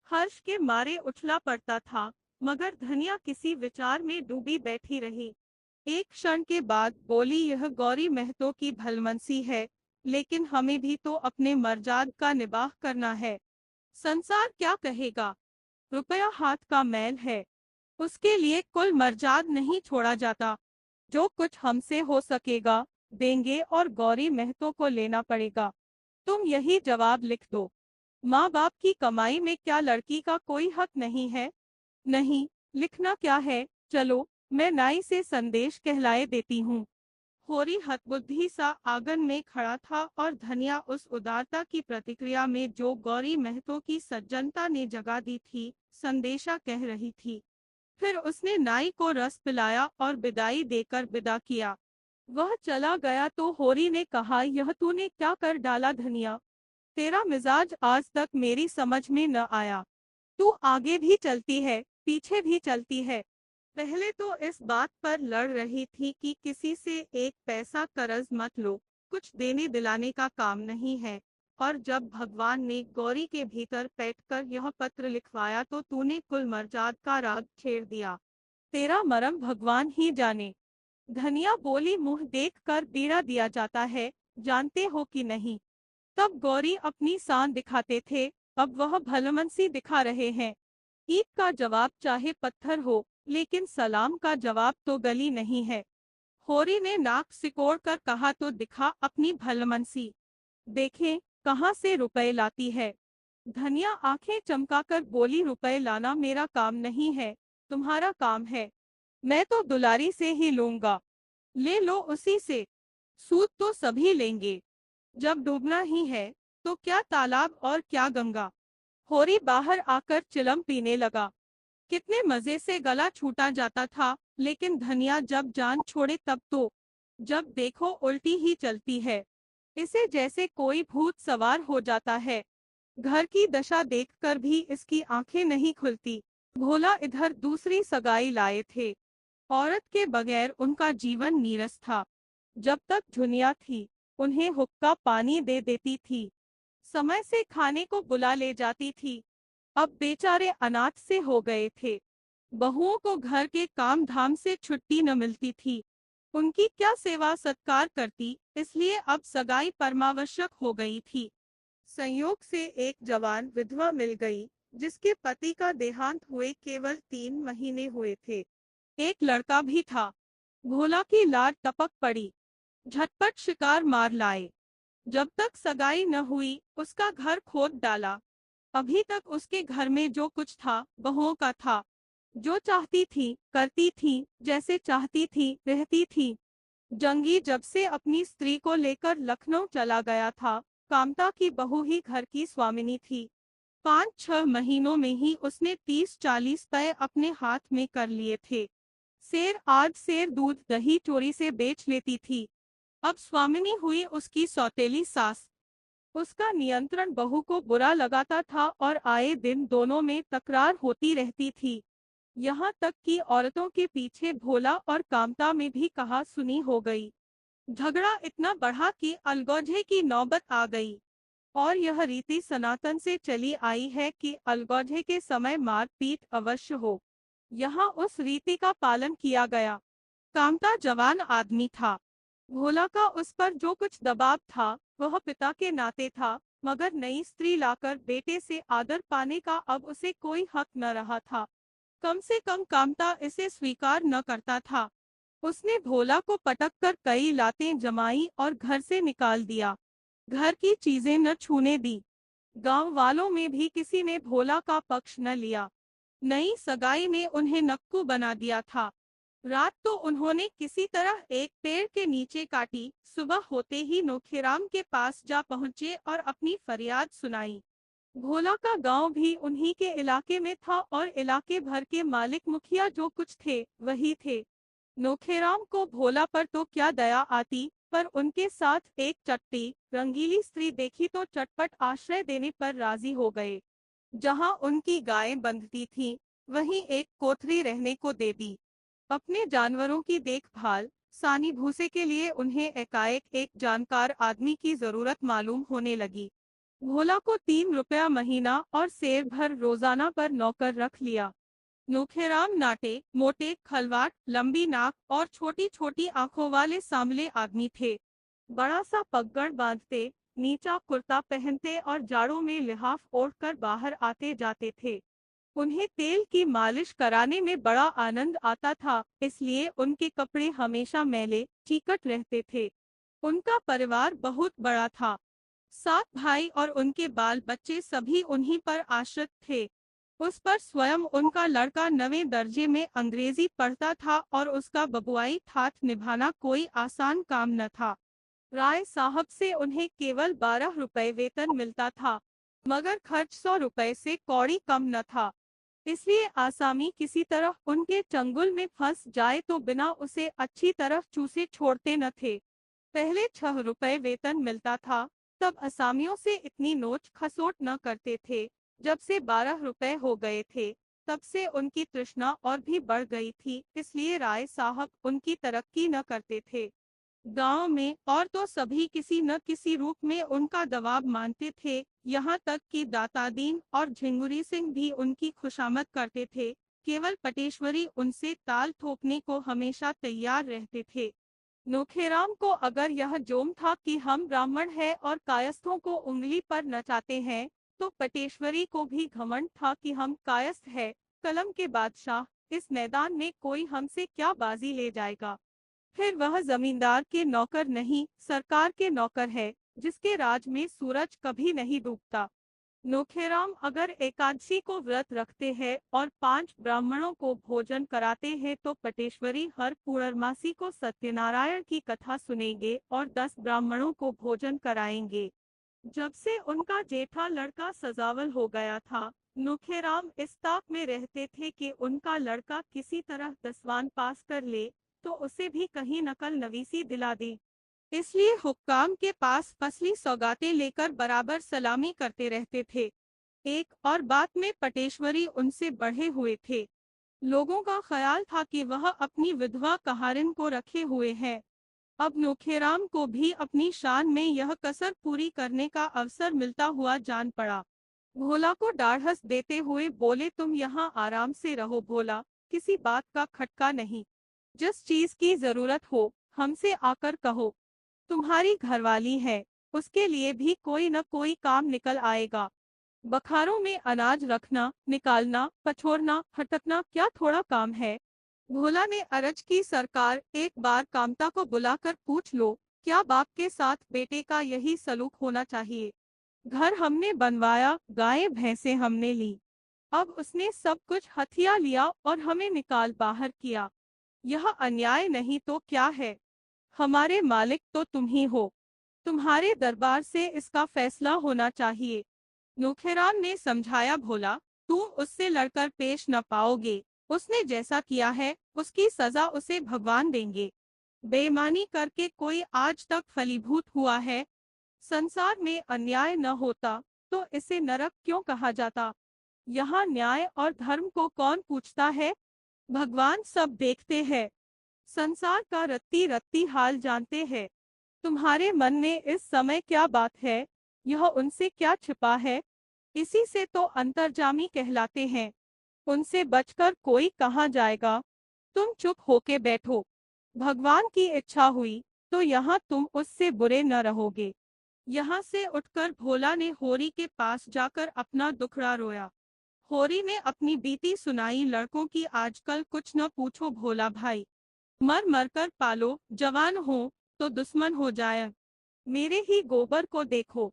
हर्ष के मारे उछला पड़ता था, मगर धनिया किसी विचार में डूबी बैठी रही। एक क्षण के बाद बोली, यह गौरी महतो की भलमनसी है, लेकिन हमें भी तो अपने मर्जाद का निबाह करना है। संसार क्या कहेगा? रुपया हाथ का मैल है, उसके लिए कुल मर्जाद नहीं छोड़ा जाता। जो कुछ हमसे हो सकेगा देंगे और गौरी महतो को लेना पड़ेगा। तुम यही जवाब लिख दो। माँ बाप की कमाई में क्या लड़की का कोई हक नहीं है? नहीं, लिखना क्या है, चलो मैं नाई से संदेश कहलाए देती हूँ। होरी हतबुद्धि सा आंगन में खड़ा था और धनिया उस उदारता की प्रतिक्रिया में जो गौरी महतो की सज्जनता ने जगा दी थी, संदेशा कह रही थी। फिर उसने नाई को रस पिलाया और विदाई देकर विदा किया। वह चला गया तो होरी ने कहा, यह तूने क्या कर डाला धनिया? तेरा मिजाज आज तक मेरी समझ में न आया। तू आगे भी चलती है, पीछे भी चलती है। पहले तो इस बात पर लड़ रही थी कि किसी से एक पैसा कर्ज मत लो, कुछ देने दिलाने का काम नहीं है। और जब भगवान ने गौरी के भीतर बैठकर यह पत्र लिखवाया तो तूने कुल मर्जाद का राग छेड़ दिया। तेरा मरम भगवान ही जाने। धनिया बोली, मुंह देख कर बीड़ा दिया जाता है, जानते हो कि नहीं? तब गौरी अपनी शान दिखाते थे, अब वह भलमनसी दिखा रहे हैं। ईद का जवाब चाहे पत्थर हो, लेकिन सलाम का जवाब तो गली नहीं है। होरी ने नाक सिकोड़ कर कहा, तो दिखा अपनी भलमनसी। देखें कहाँ से रुपए लाती है। धनिया आंखें चमकाकर बोली, रुपए लाना मेरा काम नहीं है, तुम्हारा काम है। मैं तो दुलारी से ही लूंगा। ले लो उसी से, सूद तो सभी लेंगे। जब डूबना ही है तो क्या तालाब और क्या गंगा। होरी बाहर आकर चिलम पीने लगा। कितने मजे से गला छूटा जाता था, लेकिन धनिया जब जान छोड़े तब तो जब देखो उल्टी ही चलती है। इसे जैसे कोई भूत सवार हो जाता है। घर की दशा देखकर भी इसकी आंखें नहीं खुलती। भोला इधर दूसरी सगाई लाए थे। औरत के बगैर उनका जीवन नीरस था। जब तक झुनिया थी उन्हें हुक्का पानी दे देती थी, समय से खाने को बुला ले जाती थी। अब बेचारे अनाथ से हो गए थे। बहुओं को घर के काम धाम से छुट्टी न मिलती थी। उनकी क्या सेवा सत्कार करती, इसलिए अब सगाई परमावश्यक हो गई थी। संयोग से एक जवान विधवा मिल गई, जिसके पति का देहांत हुए केवल 3 महीने हुए थे। एक लड़का भी था। भोला की लाड टपक पड़ी, झटपट शिकार मार लाए। जब तक सगाई न हुई उसका घर खोद डाला। अभी तक उसके घर में जो कुछ था बहुओं का था। जो चाहती थी करती थी, जैसे चाहती थी रहती थी। जंगी जब से अपनी स्त्री को लेकर लखनऊ चला गया था, कामता की बहू ही घर की स्वामिनी थी। 5-6 महीनों में ही उसने 30-40 तय अपने हाथ में कर लिए थे। शेर आज शेर दूध दही चोरी से बेच लेती थी। अब स्वामिनी हुई उसकी सौतेली सास। उसका नियंत्रण बहू को बुरा लगाता था और आए दिन दोनों में तकरार होती रहती थी। यहाँ तक कि औरतों के पीछे भोला और कामता में भी कहा सुनी हो गई। झगड़ा इतना बढ़ा कि अलगौझे की नौबत आ गई, और यह रीति सनातन से चली आई है कि अलगौझे के समय मारपीट अवश्य हो। यहाँ उस रीति का पालन किया गया। कामता जवान आदमी था। भोला का उस पर जो कुछ दबाव था वह पिता के नाते था, मगर नई स्त्री लाकर बेटे से आदर पाने का अब उसे कोई हक न रहा था। कम से कम कामता इसे स्वीकार न करता था। उसने भोला को पटक कर कई लातें जमाई और घर से निकाल दिया। घर की चीजें न छूने दी। गांव वालों में भी किसी ने भोला का पक्ष न लिया। नई सगाई ने उन्हें नक्कू बना दिया था। रात तो उन्होंने किसी तरह एक पेड़ के नीचे काटी। सुबह होते ही नोखेराम के पास जा पहुंचे और अपनी फरियाद सुनाई। भोला का गांव भी उन्हीं के इलाके में था और इलाके भर के मालिक मुखिया जो कुछ थे वही थे। नोखेराम को भोला पर तो क्या दया आती, पर उनके साथ एक चट्टी रंगीली स्त्री देखी तो चटपट आश्रय देने पर राजी हो गए। जहां उनकी गायें बंधती थीं, वहीं एक कोठरी रहने को दे दी। अपने जानवरों की देखभाल, सानी भूसे के लिए उन्हें एकाएक एक जानकार आदमी की जरूरत मालूम होने लगी। भोला को 3 रुपया महीना और सेर भर रोजाना पर नौकर रख लिया। नोखेराम नाटे, मोटे, खलवाट, लंबी नाक और छोटी छोटी आंखों वाले सांवले आदमी थे। बड़ा सा पगड़ बांधते, नीचा कुर्ता पहनते और जाड़ों में लिहाफ ओढ़कर बाहर आते जाते थे। उन्हें तेल की मालिश कराने में बड़ा आनंद आता था, इसलिए उनके कपड़े हमेशा मैले चिकट रहते थे। उनका परिवार बहुत बड़ा था। 7 भाई और उनके बाल बच्चे सभी उन्हीं पर आश्रित थे। उस पर स्वयं उनका लड़का 9वें दर्जे में अंग्रेजी पढ़ता था और उसका बबुआई ठाठ निभाना कोई आसान काम न था। राय साहब से उन्हें केवल 12 रुपए वेतन मिलता था, मगर खर्च 100 रुपए से कौड़ी कम न था। इसलिए आसामी किसी तरह उनके चंगुल में फंस जाए तो बिना उसे अच्छी तरह चूसे छोड़ते न थे। पहले 6 रुपए वेतन मिलता था, तब असामियों से इतनी नोच खसोट न करते थे। जब से 12 रुपए हो गए थे, तब से उनकी तृष्णा और भी बढ़ गई थी, इसलिए राय साहब उनकी तरक्की न करते थे। गांव में और तो सभी किसी न किसी रूप में उनका दबाव मानते थे। यहाँ तक कि दातादीन और झिंगुरी सिंह भी उनकी खुशामद करते थे। केवल पटेश्वरी उनसे ताल ठोकने को हमेशा तैयार रहते थे। नोखेराम को अगर यह जोम था कि हम ब्राह्मण हैं और कायस्थों को उंगली पर नचाते हैं, तो पटेश्वरी को भी घमंड था कि हम कायस्थ हैं, कलम के बादशाह। इस मैदान में कोई हमसे क्या बाजी ले जाएगा। फिर वह जमींदार के नौकर नहीं, सरकार के नौकर है, जिसके राज में सूरज कभी नहीं डूबता। नोखेराम अगर एकादशी को व्रत रखते हैं और 5 ब्राह्मणों को भोजन कराते हैं, तो पटेश्वरी हर पूर्णमासी को सत्यनारायण की कथा सुनेंगे और 10 ब्राह्मणों को भोजन कराएंगे। जब से उनका जेठा लड़का सजावल हो गया था, नोखेराम इस ताक में रहते थे कि उनका लड़का किसी तरह 10वां पास कर ले, तो उसे भी कहीं नकल नवीसी दिला दे। इसलिए हुक्काम के पास फसली सौगातें लेकर बराबर सलामी करते रहते थे। एक और बात में पटेश्वरी उनसे बढ़े हुए थे। लोगों का ख्याल था कि वह अपनी विधवा कहारिन को रखे हुए है। अब नोखेराम को भी अपनी शान में यह कसर पूरी करने का अवसर मिलता हुआ जान पड़ा। भोला को डाढ़स देते हुए बोले, तुम यहाँ आराम से रहो भोला, किसी बात का खटका नहीं। जिस चीज की जरूरत हो हमसे आकर कहो। तुम्हारी घरवाली है, उसके लिए भी कोई न कोई काम निकल आएगा। बखारों में अनाज रखना, निकालना, पछोरना, फटकना क्या थोड़ा काम है। भोला ने अरज की, सरकार एक बार कामता को बुलाकर पूछ लो, क्या बाप के साथ बेटे का यही सलूक होना चाहिए। घर हमने बनवाया, गायें भैंसें हमने ली, अब उसने सब कुछ हथिया लिया और हमें निकाल बाहर किया। यह अन्याय नहीं तो क्या है। हमारे मालिक तो तुम ही हो, तुम्हारे दरबार से इसका फैसला होना चाहिए। नूखेराम ने समझाया, भोला तुम उससे लड़कर पेश न पाओगे। उसने जैसा किया है उसकी सजा उसे भगवान देंगे। बेईमानी करके कोई आज तक फलीभूत हुआ है। संसार में अन्याय न होता तो इसे नरक क्यों कहा जाता। यहाँ न्याय और धर्म को कौन पूछता है। भगवान सब देखते हैं, संसार का रत्ती रत्ती हाल जानते हैं। तुम्हारे मन में इस समय क्या बात है? यह उनसे क्या छिपा है? इसी से तो अंतर्जामी कहलाते हैं। उनसे बचकर कोई कहाँ जाएगा? तुम चुप होके बैठो। भगवान की इच्छा हुई तो यहाँ तुम उससे बुरे न रहोगे। यहाँ से उठकर भोला ने होरी के पास जाकर अपना दुखड़ा रोया। होरी ने अपनी बीती सुनाई। लड़कों की आजकल कुछ न पूछो भोला भाई, मर मर कर पालो, जवान हो तो दुश्मन हो जाए। मेरे ही गोबर को देखो,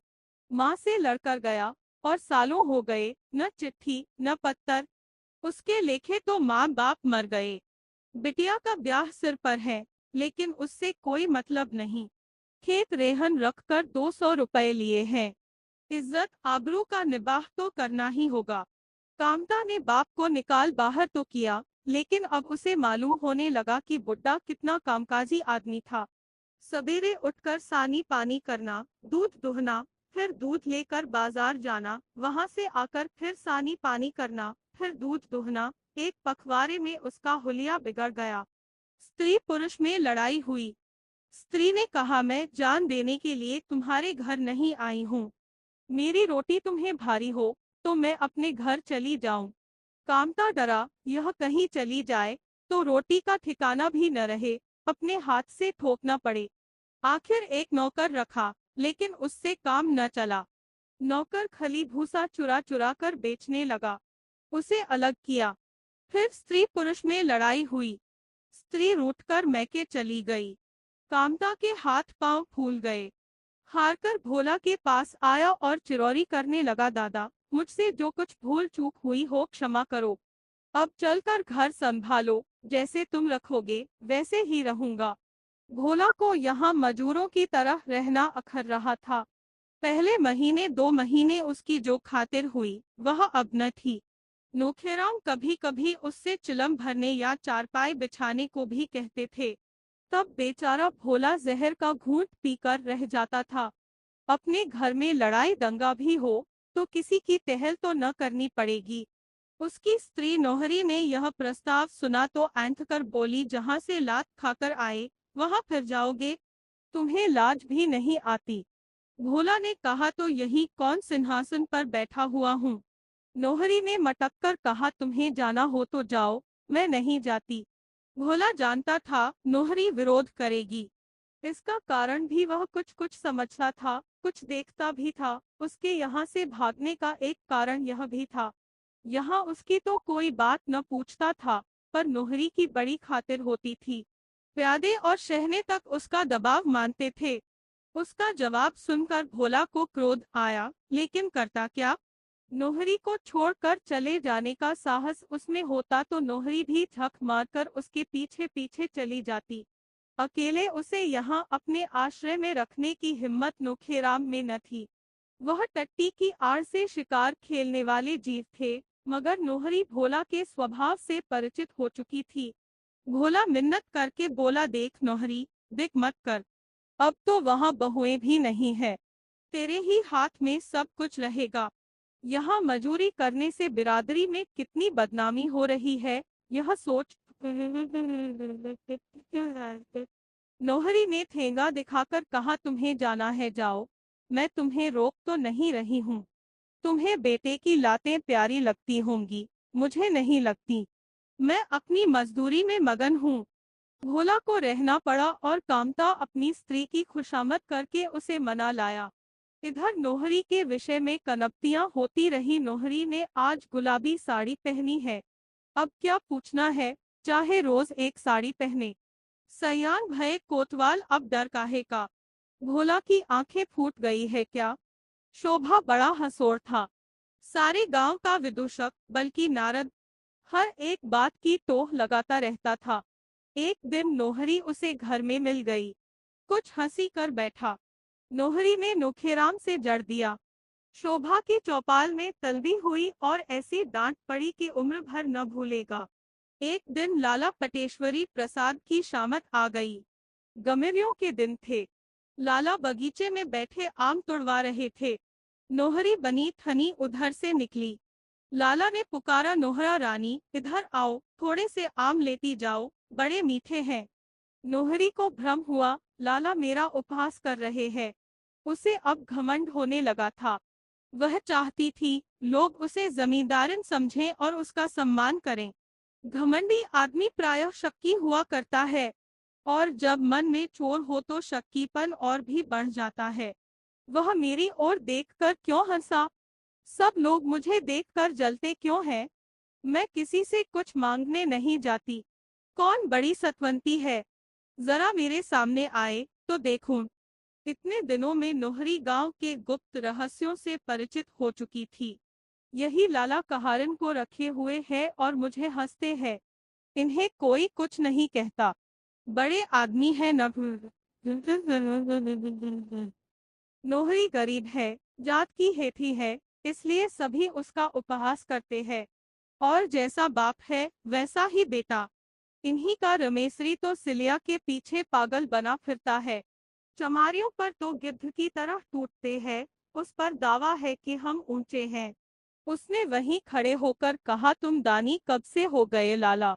माँ से लड़कर गया और सालों हो गए, न चिट्ठी न पत्तर। उसके लेखे तो माँ बाप मर गए। बिटिया का ब्याह सिर पर है, लेकिन उससे कोई मतलब नहीं। खेत रेहन रखकर 200 रुपए लिए हैं। इज्जत आबरू का निबाह तो करना ही होगा। कामता ने बाप को निकाल बाहर तो किया, लेकिन अब उसे मालूम होने लगा कि बुड्ढा कितना कामकाजी आदमी था। सवेरे उठकर सानी पानी करना, दूध दुहना, फिर दूध लेकर बाजार जाना, वहां से आकर फिर सानी पानी करना, फिर दूध दुहना। एक पखवाड़े में उसका हुलिया बिगड़ गया। स्त्री पुरुष में लड़ाई हुई। स्त्री ने कहा, मैं जान देने के लिए तुम्हारे घर नहीं आई हूँ। मेरी रोटी तुम्हें भारी हो तो मैं अपने घर चली जाऊं। कामता डरा, यह कहीं चली जाए तो रोटी का ठिकाना भी न रहे, अपने हाथ से ठोकना पड़े। आखिर एक नौकर रखा, लेकिन उससे काम न चला। नौकर खली भूसा चुरा चुरा कर बेचने लगा। उसे अलग किया। फिर स्त्री पुरुष में लड़ाई हुई। स्त्री रूठकर मैके चली गई। कामता के हाथ पांव फूल गए। हारकर भोला के पास आया और चिरौरी करने लगा, दादा मुझसे जो कुछ भूल चूक हुई हो क्षमा करो। अब चलकर घर संभालो, जैसे तुम रखोगे वैसे ही रहूंगा। भोला को यहाँ मजूरों की तरह रहना अखर रहा था। पहले महीने 2 महीने उसकी जो खातिर हुई वह अब न थी। नोखेराम कभी कभी उससे चिलम भरने या चारपाई बिछाने को भी कहते थे। तब बेचारा भोला जहर का घूंट पीकर रह जाता था। अपने घर में लड़ाई दंगा भी हो तो किसी की टहल तो न करनी पड़ेगी। उसकी स्त्री नौहरी ने यह प्रस्ताव सुना तो ऐंठ कर बोली, जहां से लात खाकर आए वहां फिर जाओगे? तुम्हें लाज भी नहीं आती? भोला ने कहा, तो यही कौन सिंहासन पर बैठा हुआ हूँ। नौहरी ने मटक कर कहा, तुम्हें जाना हो तो जाओ, मैं नहीं जाती। भोला जानता था नौहरी विरोध करेगी। इसका कारण भी वह कुछ कुछ समझता था, कुछ देखता भी था। उसके यहाँ से भागने का एक कारण यह भी था, यहाँ उसकी तो कोई बात न पूछता था, पर नोहरी की बड़ी खातिर होती थी। प्यादे और शहने तक उसका दबाव मानते थे। उसका जवाब सुनकर भोला को क्रोध आया, लेकिन करता क्या। नोहरी को छोड़कर चले जाने का साहस उसमें होता तो नोहरी भी झक मारकर उसके पीछे पीछे चली जाती। अकेले उसे यहाँ अपने आश्रय में रखने की हिम्मत नोखेराम में न थी। वह टट्टी की आड़ से शिकार खेलने वाले जीव थे, मगर नोहरी भोला के स्वभाव से परिचित हो चुकी थी। भोला मिन्नत करके बोला, देख नोहरी, दिक मत कर। अब तो वहाँ बहुएं भी नहीं है, तेरे ही हाथ में सब कुछ रहेगा। यहाँ मजूरी करने से बिरादरी में कितनी बदनामी हो रही है, यह सोच। नौहरी ने ठेंगा दिखाकर कहा, तुम्हें जाना है जाओ, मैं तुम्हें रोक तो नहीं रही हूँ। तुम्हें बेटे की लातें प्यारी लगती होंगी, मुझे नहीं लगती। मैं अपनी मजदूरी में मगन हूँ। भोला को रहना पड़ा और कामता अपनी स्त्री की खुशामद करके उसे मना लाया। इधर नोहरी के विषय में कनपतियां होती रही। नोहरी ने आज गुलाबी साड़ी पहनी है, अब क्या पूछना है, चाहे रोज एक साड़ी पहने। सयान भय कोतवाल, अब डर काहे का। भोला की आंखें फूट गई है क्या। शोभा बड़ा हंसोर था, सारे गांव का विदूषक, बल्कि नारद। हर एक बात की टोह लगाता रहता था। एक दिन नोहरी उसे घर में मिल गई। कुछ हंसी कर बैठा। नोहरी ने नोखेराम से जड़ दिया। शोभा की चौपाल में तलबी हुई और ऐसी डांट पड़ी कि उम्र भर न भूलेगा। एक दिन लाला पटेश्वरी प्रसाद की शामत आ गई। गमिरियों के दिन थे। लाला बगीचे में बैठे आम तोड़वा रहे थे। नोहरी बनी ठनी उधर से निकली। लाला ने पुकारा, नोहरा रानी इधर आओ, थोड़े से आम लेती जाओ, बड़े मीठे हैं। नोहरी को भ्रम हुआ, लाला मेरा उपहास कर रहे हैं। उसे अब घमंड होने लगा था। वह चाहती थी लोग उसे जमींदारन समझें और उसका सम्मान करें। घमंडी आदमी प्रायः शक्की हुआ करता है, और जब मन में चोर हो तो शक्कीपन और भी बढ़ जाता है। वह मेरी ओर देखकर क्यों हंसा? सब लोग मुझे देखकर जलते क्यों हैं? मैं किसी से कुछ मांगने नहीं जाती। कौन बड़ी सतवंती है? जरा मेरे सामने आए तो देखूं। इतने दिनों में नोहरी गांव के गुप्त रहस्यों से परिचित हो चुकी थी। यही लाला कहारन को रखे हुए है और मुझे हंसते हैं। इन्हें कोई कुछ नहीं कहता। बड़े आदमी है न। नोहरी गरीब है, जात की हेठी है, इसलिए सभी उसका उपहास करते हैं। और जैसा बाप है वैसा ही बेटा। इन्हीं का रमेसरी तो सिलिया के पीछे पागल बना फिरता है। चमारियों पर तो गिद्ध की तरह टूटते हैं। उस पर दावा है कि हम ऊंचे हैं। उसने वहीं खड़े होकर कहा, तुम दानी कब से हो गए लाला?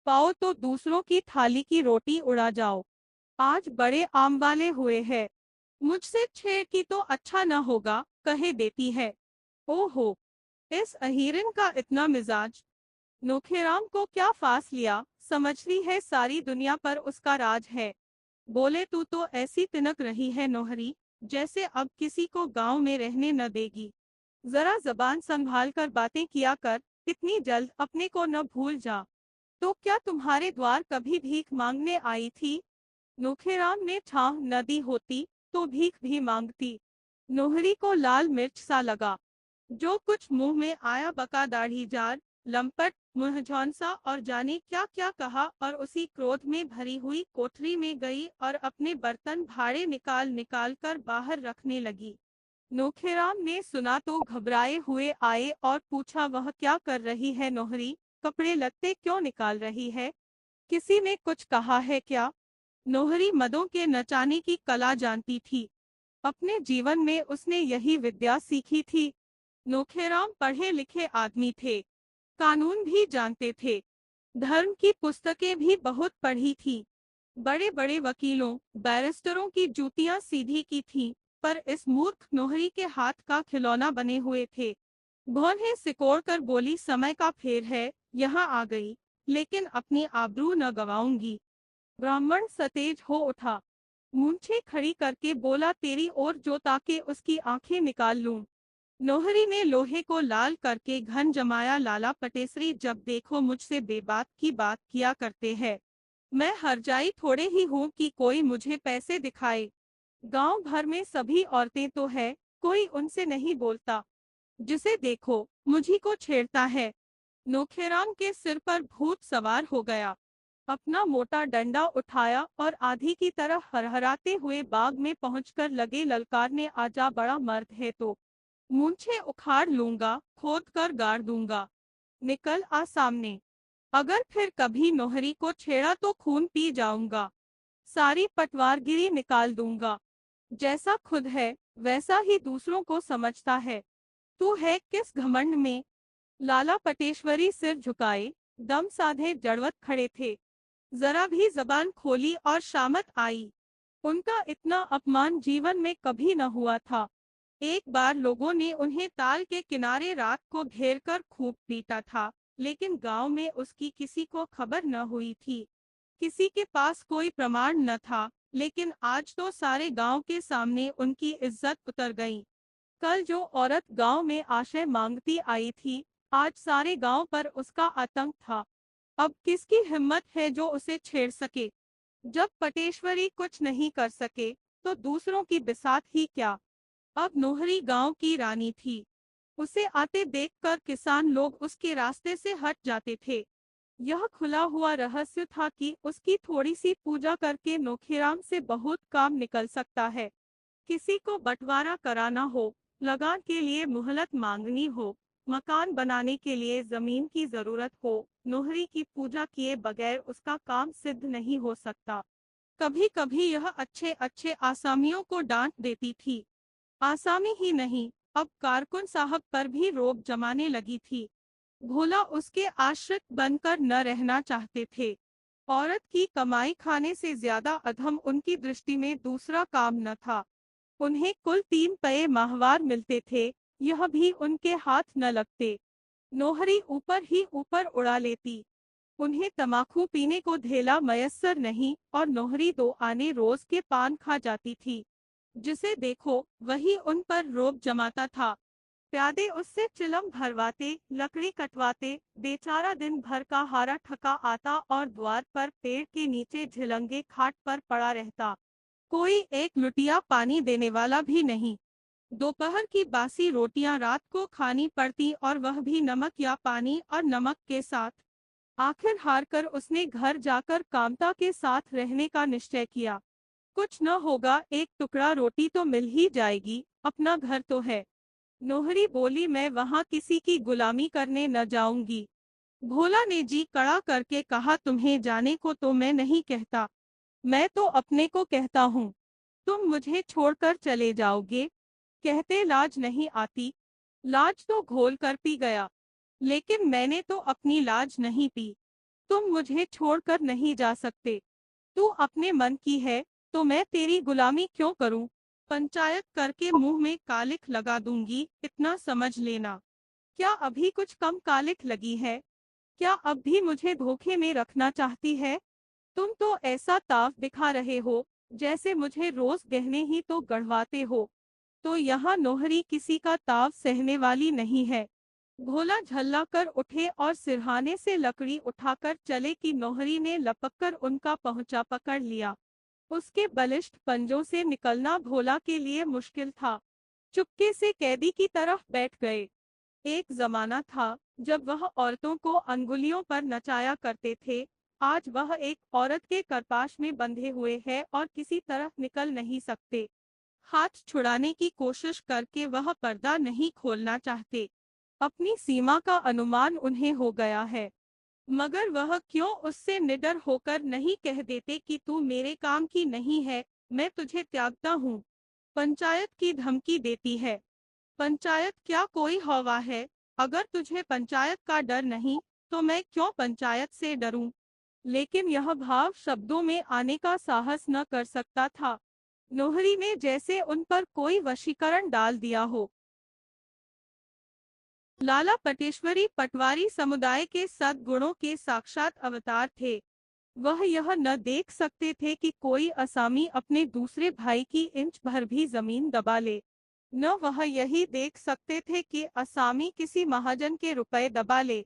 पाओ तो दूसरों की थाली की रोटी उड़ा जाओ। आज बड़े आम वाले हुए हैं। मुझसे छेड़ की तो अच्छा न होगा, कहे देती है। ओहो, इस अहीरन का इतना मिजाज। नोखेराम को क्या फांस लिया, समझती है सारी दुनिया पर उसका राज है। बोले तू तो ऐसी तिनक रही है नोहरी, जैसे अब किसी को गांव में रहने न देगी। जरा जबान संभाल कर बातें किया कर, इतनी जल्द अपने को न भूल जा। तो क्या तुम्हारे द्वार कभी भीख मांगने आई थी? नोखेराम ने ठाह न दी होती तो भीख भी मांगती। नोहरी को लाल मिर्च सा लगा। जो कुछ मुंह में आया बका दाढ़ी जार, लंपट, मुंहझौंसा और जाने क्या क्या कहा, और उसी क्रोध में भरी हुई कोठरी में गई और अपने बर्तन भाड़े निकाल निकाल कर बाहर रखने लगी। नोखेराम ने सुना तो घबराए हुए आए और पूछा, वह क्या कर रही है नोहरी? कपड़े लत्ते क्यों निकाल रही है? किसी ने कुछ कहा है क्या? नोहरी मदों के नचाने की कला जानती थी। अपने जीवन में उसने यही विद्या सीखी थी। नोखेराम पढ़े लिखे आदमी थे, कानून भी जानते थे, धर्म की पुस्तकें भी बहुत पढ़ी थी। बड़े बड़े वकीलों, बैरिस्टरों की जूतियां सीधी की थीं, पर इस मूर्ख नोहरी के हाथ का खिलौना बने हुए थे। भौहें सिकोड़ कर बोली, समय का फेर है, यहाँ आ गई, लेकिन अपनी आबरू न गवाऊंगी। ब्राह्मण सतेज हो उठा, मूंछें खड़ी करके बोला, तेरी ओर जो ताके उसकी आंखें निकाल लूं। नोहरी ने लोहे को लाल करके घन जमाया, लाला पटेसरी जब देखो मुझसे बेबात की बात किया करते हैं। मैं हरजाई थोड़े ही हूँ कि कोई मुझे पैसे दिखाए। गांव भर में सभी औरतें तो है, कोई उनसे नहीं बोलता। जिसे देखो मुझी को छेड़ता है। नोखेराम के सिर पर भूत सवार हो गया। अपना मोटा डंडा उठाया और आधी की तरह हरहराते हुए बाग में पहुंचकर लगे ललकारने, आजा बड़ा मर्द है तो मूंछें उखाड़ लूंगा, खोद कर गाड़ दूंगा। निकल आ सामने। अगर फिर कभी नोहरी को छेड़ा तो खून पी जाऊंगा। सारी पटवारगिरी निकाल दूंगा। जैसा खुद है वैसा ही दूसरों को समझता है। तू है किस घमंड में? लाला पटेश्वरी सिर झुकाए, दम साधे जड़वत खड़े थे। जरा भी जबान खोली और शामत आई। उनका इतना अपमान जीवन में कभी न हुआ था। एक बार लोगों ने उन्हें ताल के किनारे रात को घेर कर खूब पीटा था, लेकिन गांव में उसकी किसी को खबर न हुई थी। किसी के पास कोई प्रमाण न था, लेकिन आज तो सारे गांव के सामने उनकी इज्जत उतर गई। कल जो औरत गांव में आश्रय मांगती आई थी, आज सारे गांव पर उसका आतंक था। अब किसकी हिम्मत है जो उसे छेड़ सके? जब पटेश्वरी कुछ नहीं कर सके, तो दूसरों की बिसात ही क्या। अब नोहरी गांव की रानी थी। उसे आते देखकर किसान लोग उसके रास्ते से हट जाते थे। यह खुला हुआ रहस्य था कि उसकी थोड़ी सी पूजा करके नोखेराम से बहुत काम निकल सकता है। किसी को बंटवारा कराना हो, लगान के लिए मुहलत मांगनी हो, मकान बनाने के लिए जमीन की जरूरत हो, नोहरी की पूजा किए बगैर उसका काम सिद्ध नहीं हो सकता। कभी कभी यह अच्छे अच्छे आसामियों को डांट देती थी। आसामी ही नहीं, अब कारकुन साहब पर भी रोब जमाने लगी थी। भोला उसके आश्रित बनकर न रहना चाहते थे। औरत की कमाई खाने से ज्यादा अधम उनकी दृष्टि में दूसरा काम न था। उन्हें कुल 3 पये माहवार मिलते थे, यह भी उनके हाथ न लगते। नौहरी ऊपर ही ऊपर उड़ा लेती। उन्हें तमाकू पीने को धेला मयस्सर नहीं और नौहरी 2 आने रोज के पान खा जाती थी। जिसे देखो वही उन पर रोब जमाता था। प्यादे उससे चिलम भरवाते, लकड़ी कटवाते, बेचारा दिन भर का हारा ठका आता और द्वार पर पेड़ के नीचे झिलंगे खाट पर पड़ा रहता। कोई एक लुटिया पानी देने वाला भी नहीं। दोपहर की बासी रोटियां रात को खानी पड़ती और वह भी नमक या पानी और नमक के साथ। आखिर हार कर उसने घर जाकर कामता के साथ रहने का निश्चय किया। कुछ न होगा, एक टुकड़ा रोटी तो मिल ही जाएगी, अपना घर तो है। नोहरी बोली, मैं वहां किसी की गुलामी करने न जाऊंगी। भोला ने जी कड़ा करके कहा, तुम्हें जाने को तो मैं नहीं कहता, मैं तो अपने को कहता हूँ। तुम मुझे छोड़कर चले जाओगे? कहते लाज नहीं आती। लाज तो घोल कर पी गया, लेकिन मैंने तो अपनी लाज नहीं पी। तुम मुझे छोड़कर नहीं जा सकते। तू अपने मन की है तो मैं तेरी गुलामी क्यों करूं? पंचायत करके मुंह में कालिख लगा दूंगी, इतना समझ लेना। क्या अभी कुछ कम कालिख लगी है? क्या अब भी मुझे धोखे में रखना चाहती है? तुम तो ऐसा ताव दिखा रहे हो जैसे मुझे रोज गहने ही तो गढ़वाते हो। तो यहाँ नोहरी किसी का ताव सहने वाली नहीं है। भोला झल्ला कर उठे और सिरहाने से लकड़ी उठाकर चले कि नौहरी ने लपककर उनका पहुंचा पकड़ लिया। उसके बलिष्ठ पंजों से निकलना भोला के लिए मुश्किल था। चुपके से कैदी की तरफ बैठ गए। एक जमाना था जब वह औरतों को अंगुलियों पर नचाया करते थे। आज वह एक औरत के करपाश में बंधे हुए है और किसी तरफ निकल नहीं सकते। हाथ छुड़ाने की कोशिश करके वह पर्दा नहीं खोलना चाहते। अपनी सीमा का अनुमान उन्हें हो गया है, मगर वह क्यों उससे निडर होकर नहीं कह देते कि तू मेरे काम की नहीं है, मैं तुझे त्यागता हूँ। पंचायत की धमकी देती है। पंचायत क्या कोई हवा है? अगर तुझे पंचायत का डर नहीं तो मैं क्यों पंचायत से डरूं? लेकिन यह भाव शब्दों में आने का साहस न कर सकता था। नोहरी ने जैसे उन पर कोई वशीकरण डाल दिया हो। लाला पटेश्वरी पटवारी समुदाय के सद्गुणों के साक्षात अवतार थे। वह यह न देख सकते थे कि कोई असामी अपने दूसरे भाई की इंच भर भी जमीन दबा ले। न वह यही देख सकते थे कि असामी किसी महाजन के रुपए दबा ले।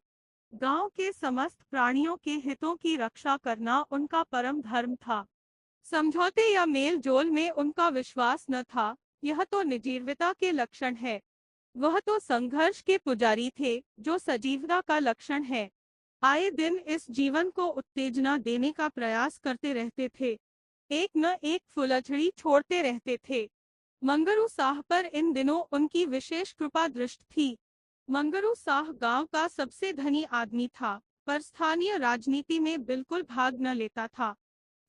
गांव के समस्त प्राणियों के हितों की रक्षा करना उनका परम धर्म था। समझौते या मेल जोल में उनका विश्वास न था। यह तो निर्जीवता के लक्षण है। वह तो संघर्ष के पुजारी थे, जो सजीवता का लक्षण है। आए दिन इस जीवन को उत्तेजना देने का प्रयास करते रहते थे। एक न एक फुलझड़ी छोड़ते रहते थे। मंगरू साह पर इन दिनों उनकी विशेष कृपा दृष्टि थी। मंगरू साह गांव का सबसे धनी आदमी था, पर स्थानीय राजनीति में बिल्कुल भाग न लेता था।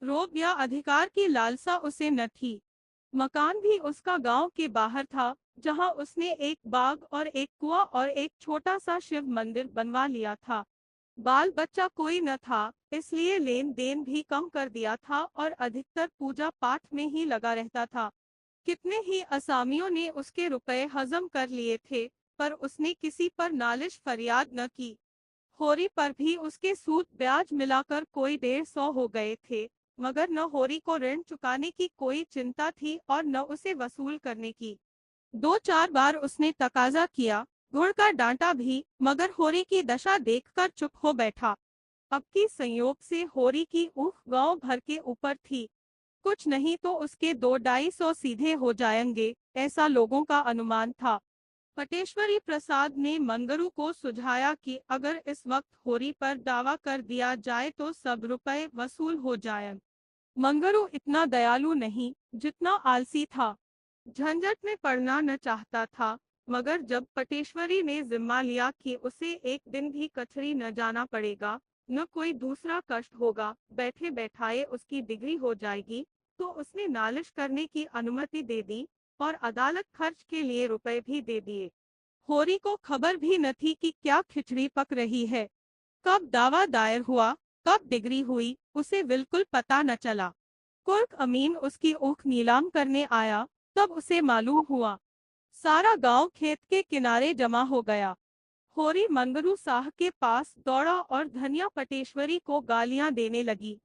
रोब या अधिकार की लालसा उसे न थी। मकान भी उसका गांव के बाहर था, जहां उसने एक बाग और एक कुआं और एक छोटा सा शिव मंदिर बनवा लिया था। बाल बच्चा कोई न था, इसलिए लेन देन भी कम कर दिया था और अधिकतर पूजा पाठ में ही लगा रहता था। कितने ही असामियों ने उसके रुपए हजम कर लिए थे, पर उसने किसी पर नालिश फरियाद न की। होरी पर भी उसके सूद ब्याज मिलाकर कोई 150 हो गए थे, मगर न होरी को ऋण चुकाने की कोई चिंता थी और न उसे वसूल करने की। 2-4 बार उसने तकाजा किया, घुड़कर डांटा भी, मगर होरी की दशा देखकर चुप हो बैठा। अब की संयोग से होरी की ऊख गांव भर के ऊपर थी। कुछ नहीं तो उसके 2-250 सीधे हो जाएंगे, ऐसा लोगों का अनुमान था। पटेश्वरी प्रसाद ने मंगरू को सुझाया कि अगर इस वक्त होरी पर दावा कर दिया जाए तो सब रुपए वसूल हो जाएं। मंगरू इतना दयालु नहीं, जितना आलसी था। झंझट में पड़ना न चाहता था, मगर जब पटेश्वरी ने जिम्मा लिया कि उसे एक दिन भी कचहरी न जाना पड़ेगा, न कोई दूसरा कष्ट होगा, बैठे बैठाए उसकी डिग्री हो जाएगी, तो उसने नालिश करने की अनुमति दे दी और अदालत खर्च के लिए रुपए भी दे दिए। होरी को खबर भी न थी कि क्या खिचड़ी पक रही है। कब दावा दायर हुआ, कब डिग्री हुई उसे बिल्कुल पता न चला। कुर्क अमीन उसकी ऊख नीलाम करने आया, तब उसे मालूम हुआ सारा गांव खेत के किनारे जमा हो गया। होरी मंगरू साह के पास दौड़ा और धनिया पटेश्वरी को गालियां देने लगी।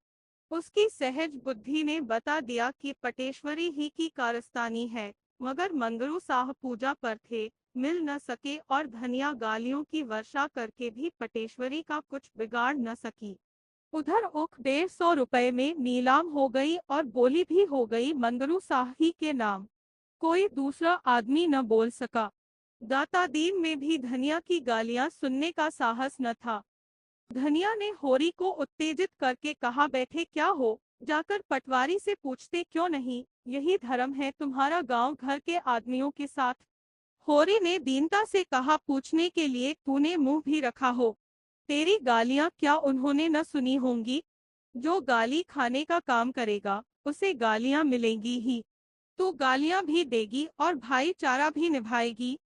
उसकी सहज बुद्धि ने बता दिया कि पटेश्वरी ही की कारस्तानी है, मगर मंगरू साह पूजा पर थे, मिल न सके और धनिया गालियों की वर्षा करके भी पटेश्वरी का कुछ बिगाड़ न सकी। उधर ऊख 150 रुपए में नीलाम हो गई और बोली भी हो गई मंगरू साह ही के नाम। कोई दूसरा आदमी न बोल सका। दातादीन में भी धनिया की गालियां सुनने का साहस न था। धनिया ने होरी को उत्तेजित करके कहा, बैठे क्या हो, जाकर पटवारी से पूछते क्यों नहीं, यही धर्म है तुम्हारा गांव घर के आदमियों के साथ। होरी ने दीनता से कहा, पूछने के लिए तूने मुंह भी रखा हो, तेरी गालियां क्या उन्होंने न सुनी होंगी। जो गाली खाने का काम करेगा उसे गालियां मिलेंगी ही। तू गालियां भी देगी और भाईचारा भी निभाएगी।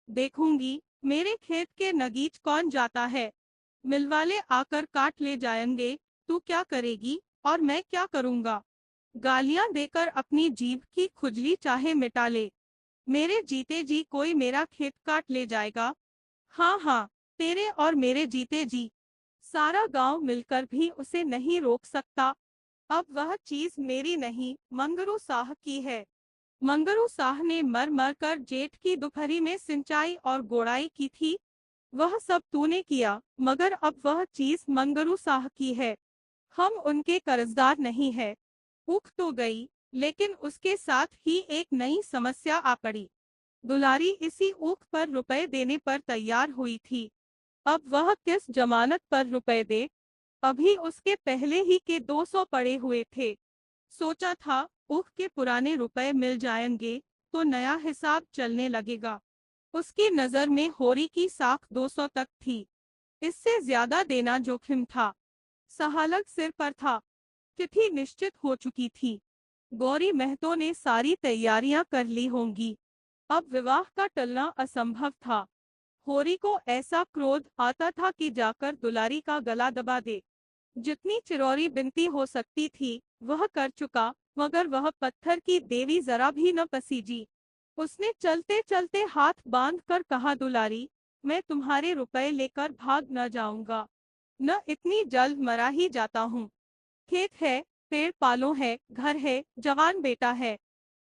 देखूंगी मेरे खेत के नगीच कौन जाता है। मिलवाले आकर काट ले जाएंगे, तू क्या करेगी और मैं क्या करूंगा। गालियां देकर अपनी जीभ की खुजली चाहे मिटा ले, मेरे जीते जी कोई मेरा खेत काट ले जाएगा। हाँ हाँ, तेरे और मेरे जीते जी सारा गांव मिलकर भी उसे नहीं रोक सकता। अब वह चीज मेरी नहीं, मंगरू साह की है। मंगरू साह ने मर मर कर जेठ की दोपहरी में सिंचाई और गोड़ाई की थी। वह सब तूने किया, मगर अब वह चीज मंगरू साह की है। हम उनके कर्जदार नहीं है। ऊख तो गई, लेकिन उसके साथ ही एक नई समस्या आ पड़ी। दुलारी इसी ऊख पर रुपए देने पर तैयार हुई थी। अब वह किस जमानत पर रुपए दे। अभी उसके पहले ही के 200 पड़े हुए थे। सोचा था ऊख के पुराने रुपए मिल जाएंगे तो नया हिसाब चलने लगेगा। उसकी नजर में होरी की साख 200 तक थी। इससे ज्यादा देना जोखिम था। सहालग सिर पर था। तिथि निश्चित हो चुकी थी। गौरी महतो ने सारी तैयारियां कर ली होंगी। अब विवाह का टलना असंभव था। होरी को ऐसा क्रोध आता था कि जाकर दुलारी का गला दबा दे। जितनी चिरौरी बिनती हो सकती थी वह कर चुका, मगर वह पत्थर की देवी जरा भी न पसीजी। उसने चलते चलते हाथ बांध कर कहा, दुलारी, मैं तुम्हारे रुपए लेकर भाग न जाऊंगा, न इतनी जल्द मरा ही जाता हूँ। खेत है, पेड़ पालो है, घर है, जवान बेटा है,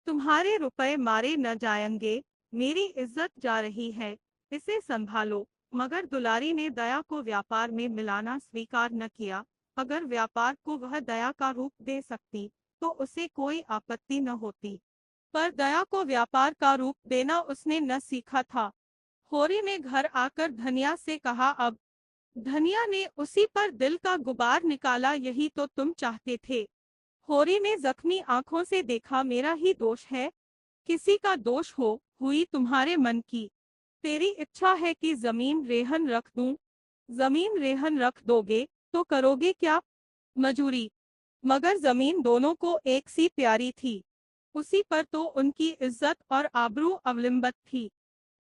तुम्हारे रुपए मारे न जाएंगे। मेरी इज्जत जा रही है, इसे संभालो। मगर दुलारी ने दया को व्यापार में मिलाना स्वीकार न किया। अगर व्यापार को वह दया का रूप दे सकती तो उसे कोई आपत्ति न होती, पर दया को व्यापार का रूप देना उसने न सीखा था। होरी ने घर आकर धनिया से कहा, अब। धनिया ने उसी पर दिल का गुबार निकाला, यही तो तुम चाहते थे। होरी ने जख्मी आंखों से देखा, मेरा ही दोष है। किसी का दोष हो, हुई तुम्हारे मन की। तेरी इच्छा है कि जमीन रेहन रख दूं। जमीन रेहन रख दोगे तो करोगे क्या? मजूरी। मगर जमीन दोनों को एक सी प्यारी थी। उसी पर तो उनकी इज्जत और आबरू अवलंबित थी।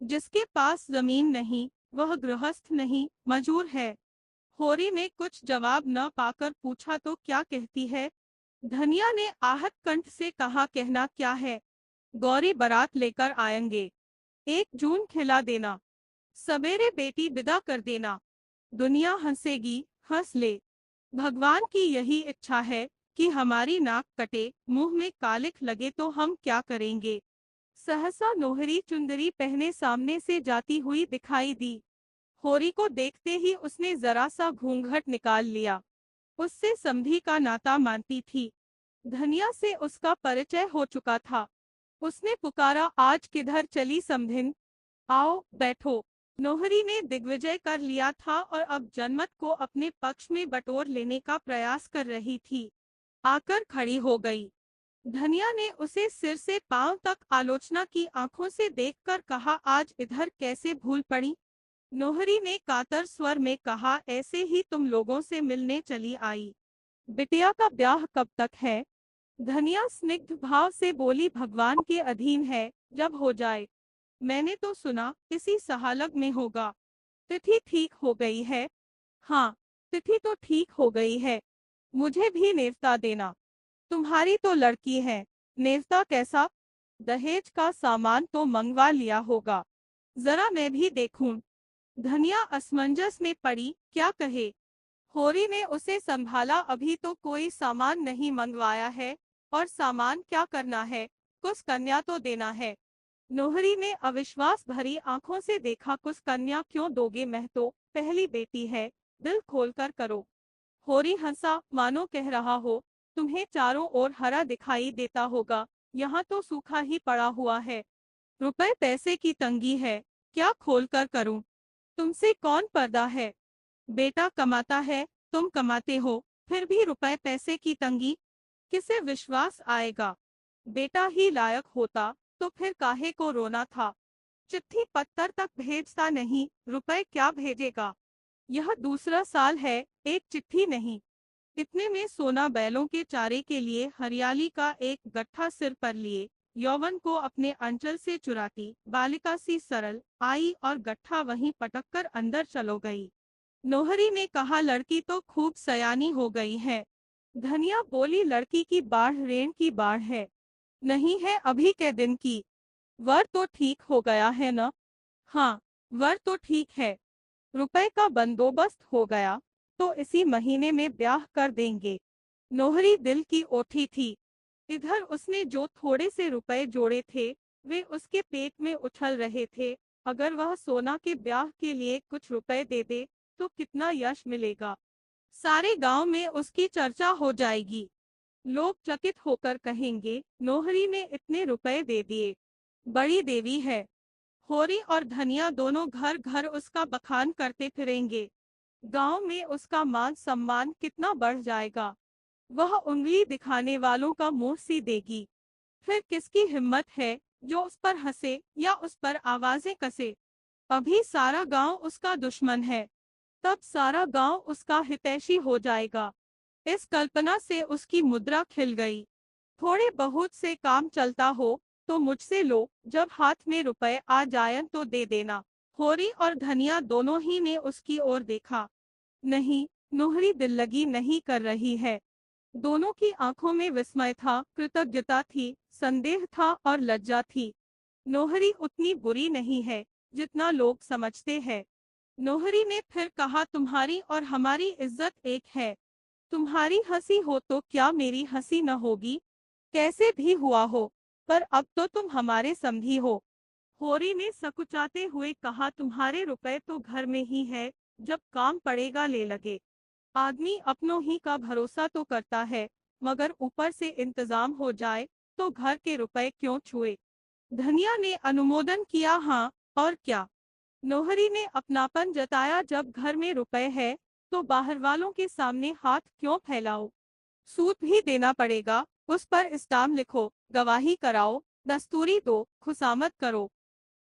जिसके पास जमीन नहीं वह गृहस्थ नहीं, मजूर है। होरी ने कुछ जवाब न पाकर पूछा, तो क्या कहती है? धनिया ने आहत कंठ से कहा, कहना क्या है? गौरी बारात लेकर आएंगे। 1 जून खिला देना। सवेरे बेटी विदा कर देना। दुनिया हंसेगी, हंस ले। भगवान की यही इच्छा है कि हमारी नाक कटे, मुंह में कालिख लगे तो हम क्या करेंगे। सहसा नोहरी चुंदरी पहने सामने से जाती हुई दिखाई दी। होरी को देखते ही उसने जरा सा घूंघट निकाल लिया। उससे समधी का नाता मानती थी। धनिया से उसका परिचय हो चुका था। उसने पुकारा, आज किधर चली समधिन? आओ बैठो। नोहरी ने दिग्विजय कर लिया था और अब जनमत को अपने पक्ष में बटोर लेने का प्रयास कर रही थी। आकर खड़ी हो गई। धनिया ने उसे सिर से पांव तक आलोचना की आंखों से देखकर कहा, आज इधर कैसे भूल पड़ी? नोहरी ने कातर स्वर में कहा, ऐसे ही तुम लोगों से मिलने चली आई। बिटिया का ब्याह कब तक है? धनिया स्निग्ध भाव से बोली, भगवान के अधीन है, जब हो जाए। मैंने तो सुना इसी सहालग में होगा। तिथि ठीक हो गई है? हाँ। तिथि तो ठीक हो गई है, मुझे भी नेवता देना। तुम्हारी तो लड़की है, नेवता कैसा? दहेज का सामान तो मंगवा लिया होगा, जरा मैं भी देखूं। धनिया असमंजस में पड़ी, क्या कहे। होरी ने उसे संभाला, अभी तो कोई सामान नहीं मंगवाया है, और सामान क्या करना है, कुछ कन्या तो देना है। नोहरी ने अविश्वास भरी आंखों से देखा, कुछ कन्या क्यों दोगे, मैं तो पहली बेटी है, दिल खोलकर करो। होरी हंसा, मानो कह रहा हो, तुम्हें चारों ओर हरा दिखाई देता होगा, यहाँ तो सूखा ही पड़ा हुआ है। रुपए पैसे की तंगी है, क्या खोल कर करूं? तुमसे कौन पर्दा है? बेटा कमाता है, तुम कमाते हो, फिर भी रुपए पैसे की तंगी, किसे विश्वास आएगा? बेटा ही लायक होता तो फिर काहे को रोना था। चिट्ठी पत्तर तक भेजता नहीं, रुपए क्या भेजेगा? यह दूसरा साल है, एक चिट्ठी नहीं। इतने में सोना बैलों के चारे के लिए हरियाली का एक गट्ठा सिर पर लिए, यौवन को अपने अंचल से चुराती बालिका सी सरल आई और गट्ठा वहीं पटक कर अंदर चलो गई। नोहरी ने कहा, लड़की तो खूब सयानी हो गई है। धनिया बोली, लड़की की बाढ़ रेण की बाढ़ है, नहीं है अभी के दिन की। वर तो ठीक हो गया है न? हाँ, वर तो ठीक है। रुपए का बंदोबस्त हो गया तो इसी महीने में ब्याह कर देंगे। नोहरी दिल की ओठी थी। इधर उसने जो थोड़े से रुपए जोड़े थे वे उसके पेट में उछल रहे थे। अगर वह सोना के ब्याह के लिए कुछ रुपए दे दे तो कितना यश मिलेगा, सारे गांव में उसकी चर्चा हो जाएगी। लोग चकित होकर कहेंगे, नोहरी ने इतने रुपए दे दिए, बड़ी देवी है। होरी और धनिया दोनों घर घर उसका बखान करते फिरेंगे। गांव में उसका मान सम्मान कितना बढ़ जाएगा। वह उंगली दिखाने वालों का मुंह सी देगी। फिर किसकी हिम्मत है जो उस पर हंसे या उस पर आवाजें कसे। अभी सारा गांव उसका दुश्मन है, तब सारा गांव उसका हितैषी हो जाएगा। इस कल्पना से उसकी मुद्रा खिल गई। थोड़े बहुत से काम चलता हो तो मुझसे लो, जब हाथ में रुपए आ जायन तो दे देना। होरी और धनिया दोनों ही ने उसकी ओर देखा। नहीं, नोहरी दिल लगी नहीं कर रही है। दोनों की आंखों में विस्मय था, कृतज्ञता थी, संदेह था और लज्जा थी। नोहरी उतनी बुरी नहीं है जितना लोग समझते हैं। नोहरी ने फिर कहा, तुम्हारी और हमारी इज्जत एक है। तुम्हारी हंसी हो तो क्या मेरी हंसी न होगी? कैसे भी हुआ हो, पर अब तो तुम हमारे समधी हो। होरी ने सकुचाते हुए कहा, तुम्हारे रुपए तो घर में ही है, जब काम पड़ेगा ले लगे। आदमी अपनों ही का भरोसा तो करता है, मगर ऊपर से इंतजाम हो जाए तो घर के रुपए क्यों छुए। धनिया ने अनुमोदन किया, हाँ और क्या। नोहरी ने अपनापन जताया, जब घर में रुपए है तो बाहर वालों के सामने हाथ क्यों फैलाओ। सूद भी देना पड़ेगा, उस पर स्टाम्प लिखो, गवाही कराओ, दस्तूरी दो, खुशामद करो।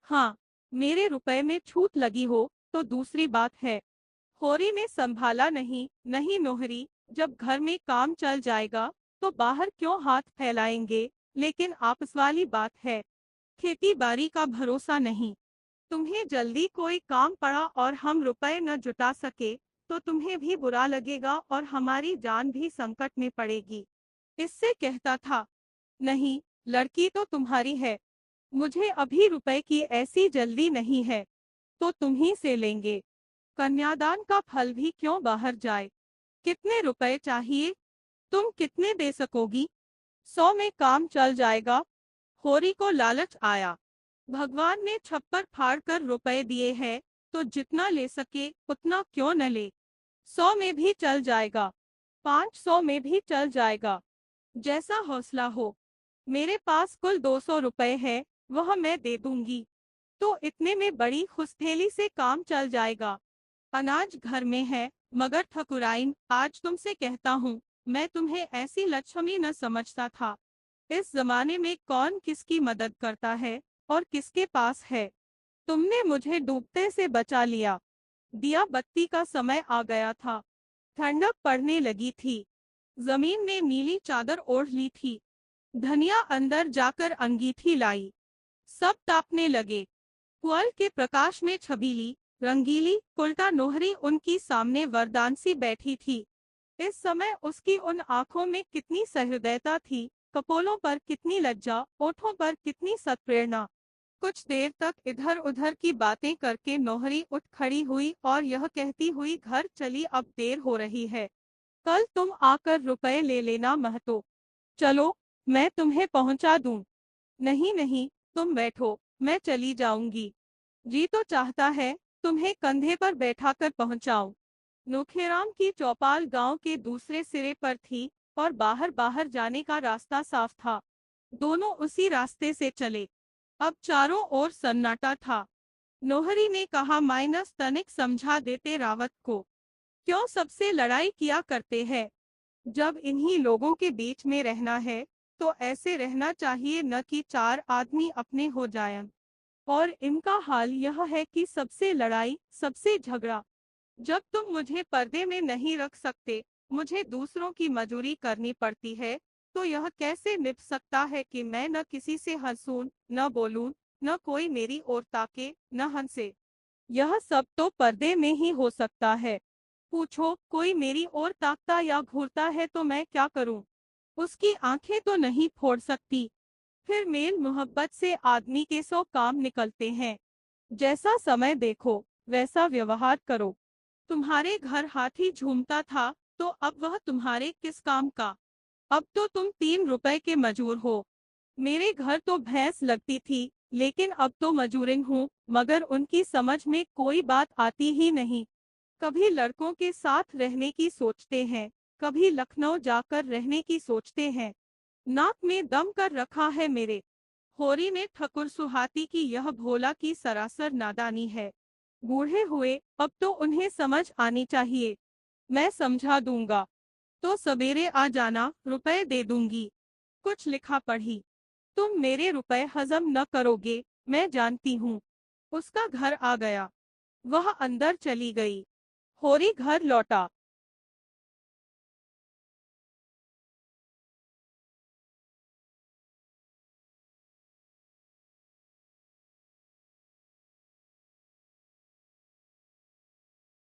हाँ, मेरे रुपए में छूट लगी हो तो दूसरी बात है। होरी ने संभाला, नहीं नहीं नोहरी, जब घर में काम चल जाएगा तो बाहर क्यों हाथ फैलाएंगे। लेकिन आपस वाली बात है, खेती बाड़ी का भरोसा नहीं। तुम्हें जल्दी कोई काम पड़ा और हम रुपए न जुटा सके तो तुम्हें भी बुरा लगेगा और हमारी जान भी संकट में पड़ेगी। इससे कहता था, नहीं, लड़की तो तुम्हारी है, मुझे अभी रुपए की ऐसी जल्दी नहीं है, तो तुम ही से लेंगे। कन्यादान का फल भी क्यों बाहर जाए। कितने रुपए चाहिए? तुम कितने दे सकोगी? 100 में काम चल जाएगा। होरी को लालच आया। भगवान ने छप्पर फाड़ कर रुपए दिए हैं, तो जितना ले सके उतना क्यों न ले। 100 में भी चल जाएगा, 500 में भी चल जाएगा, जैसा हौसला हो। मेरे पास कुल 200 रुपए है, वह मैं दे दूंगी, तो इतने में बड़ी खुशथेली से काम चल जाएगा। अनाज घर में है, मगर ठकुराइन, आज तुमसे कहता हूँ, मैं तुम्हें ऐसी लक्ष्मी न समझता था। इस जमाने में कौन किसकी मदद करता है और किसके पास है। तुमने मुझे डूबते से बचा लिया। दिया बत्ती का समय आ गया था, ठंडक पड़ने लगी थी, जमीन ने नीली चादर ओढ़ ली थी। धनिया अंदर जाकर अंगीठी लाई, सब तापने लगे। पुअल के प्रकाश में छबीली रंगीली उल्टा नोहरी उनकी सामने वरदान सी बैठी थी। इस समय उसकी उन आंखों में कितनी सहृदयता थी, कपोलों पर कितनी लज्जा, ओठों पर कितनी सत्प्रेरणा। कुछ देर तक इधर उधर की बातें करके नौहरी उठ खड़ी हुई और यह कहती हुई घर चली, अब देर हो रही है, कल तुम आकर रुपए ले लेना महतो। चलो, मैं तुम्हें पहुंचा दूं। नहीं नहीं, तुम बैठो, मैं चली जाऊंगी। जी तो चाहता है तुम्हें कंधे पर बैठाकर पहुंचाऊं। नोखेराम की चौपाल गांव के दूसरे सिरे पर थी और बाहर बाहर जाने का रास्ता साफ था। दोनों उसी रास्ते से चले। अब चारों ओर सन्नाटा था। नोहरी ने कहा, माइनस तनिक समझा देते रावत को। क्यों सबसे लड़ाई किया करते हैं? जब इन्हीं लोगों के बीच में रहना है तो ऐसे रहना चाहिए, न कि चार आदमी अपने हो जाएं। और इनका हाल यह है कि सबसे लड़ाई, सबसे झगड़ा। जब तुम मुझे पर्दे में नहीं रख सकते, मुझे दूसरों की मजूरी करनी पड़ती है, तो यह कैसे निभ सकता है कि मैं न किसी से हंसूं, न बोलूं, न कोई मेरी ओर ताके, न हंसे। यह सब तो पर्दे में ही हो सकता है। पूछो, कोई मेरी ओर ताकता या घूरता है तो मैं क्या करूं? उसकी आंखें तो नहीं फोड़ सकती। फिर मेल मोहब्बत से आदमी के 100 काम निकलते हैं। जैसा समय देखो वैसा व्यवहार करो। तुम्हारे घर हाथी झूमता था तो अब वह तुम्हारे किस काम का? अब तो तुम 3 रुपए के मजूर हो। मेरे घर तो भैंस लगती थी, लेकिन अब तो मजूरिन हूँ, मगर उनकी समझ में कोई बात आती ही नहीं। कभी लड़कों के साथ रहने की सोचते हैं, कभी लखनऊ जाकर रहने की सोचते हैं। नाक में दम कर रखा है मेरे। होरी ने ठकुर सुहाती की यह भोला की सरासर नादानी है। बूढ़े हुए, अब तो उन्हें समझ आनी चाहिए। मैं समझा दूंगा। तो सवेरे आ जाना, रुपए दे दूंगी। कुछ लिखा पढ़ी। तुम मेरे रुपए हजम न करोगे, मैं जानती हूँ। उसका घर आ गया। वह अंदर चली गई। होरी घर लौटा।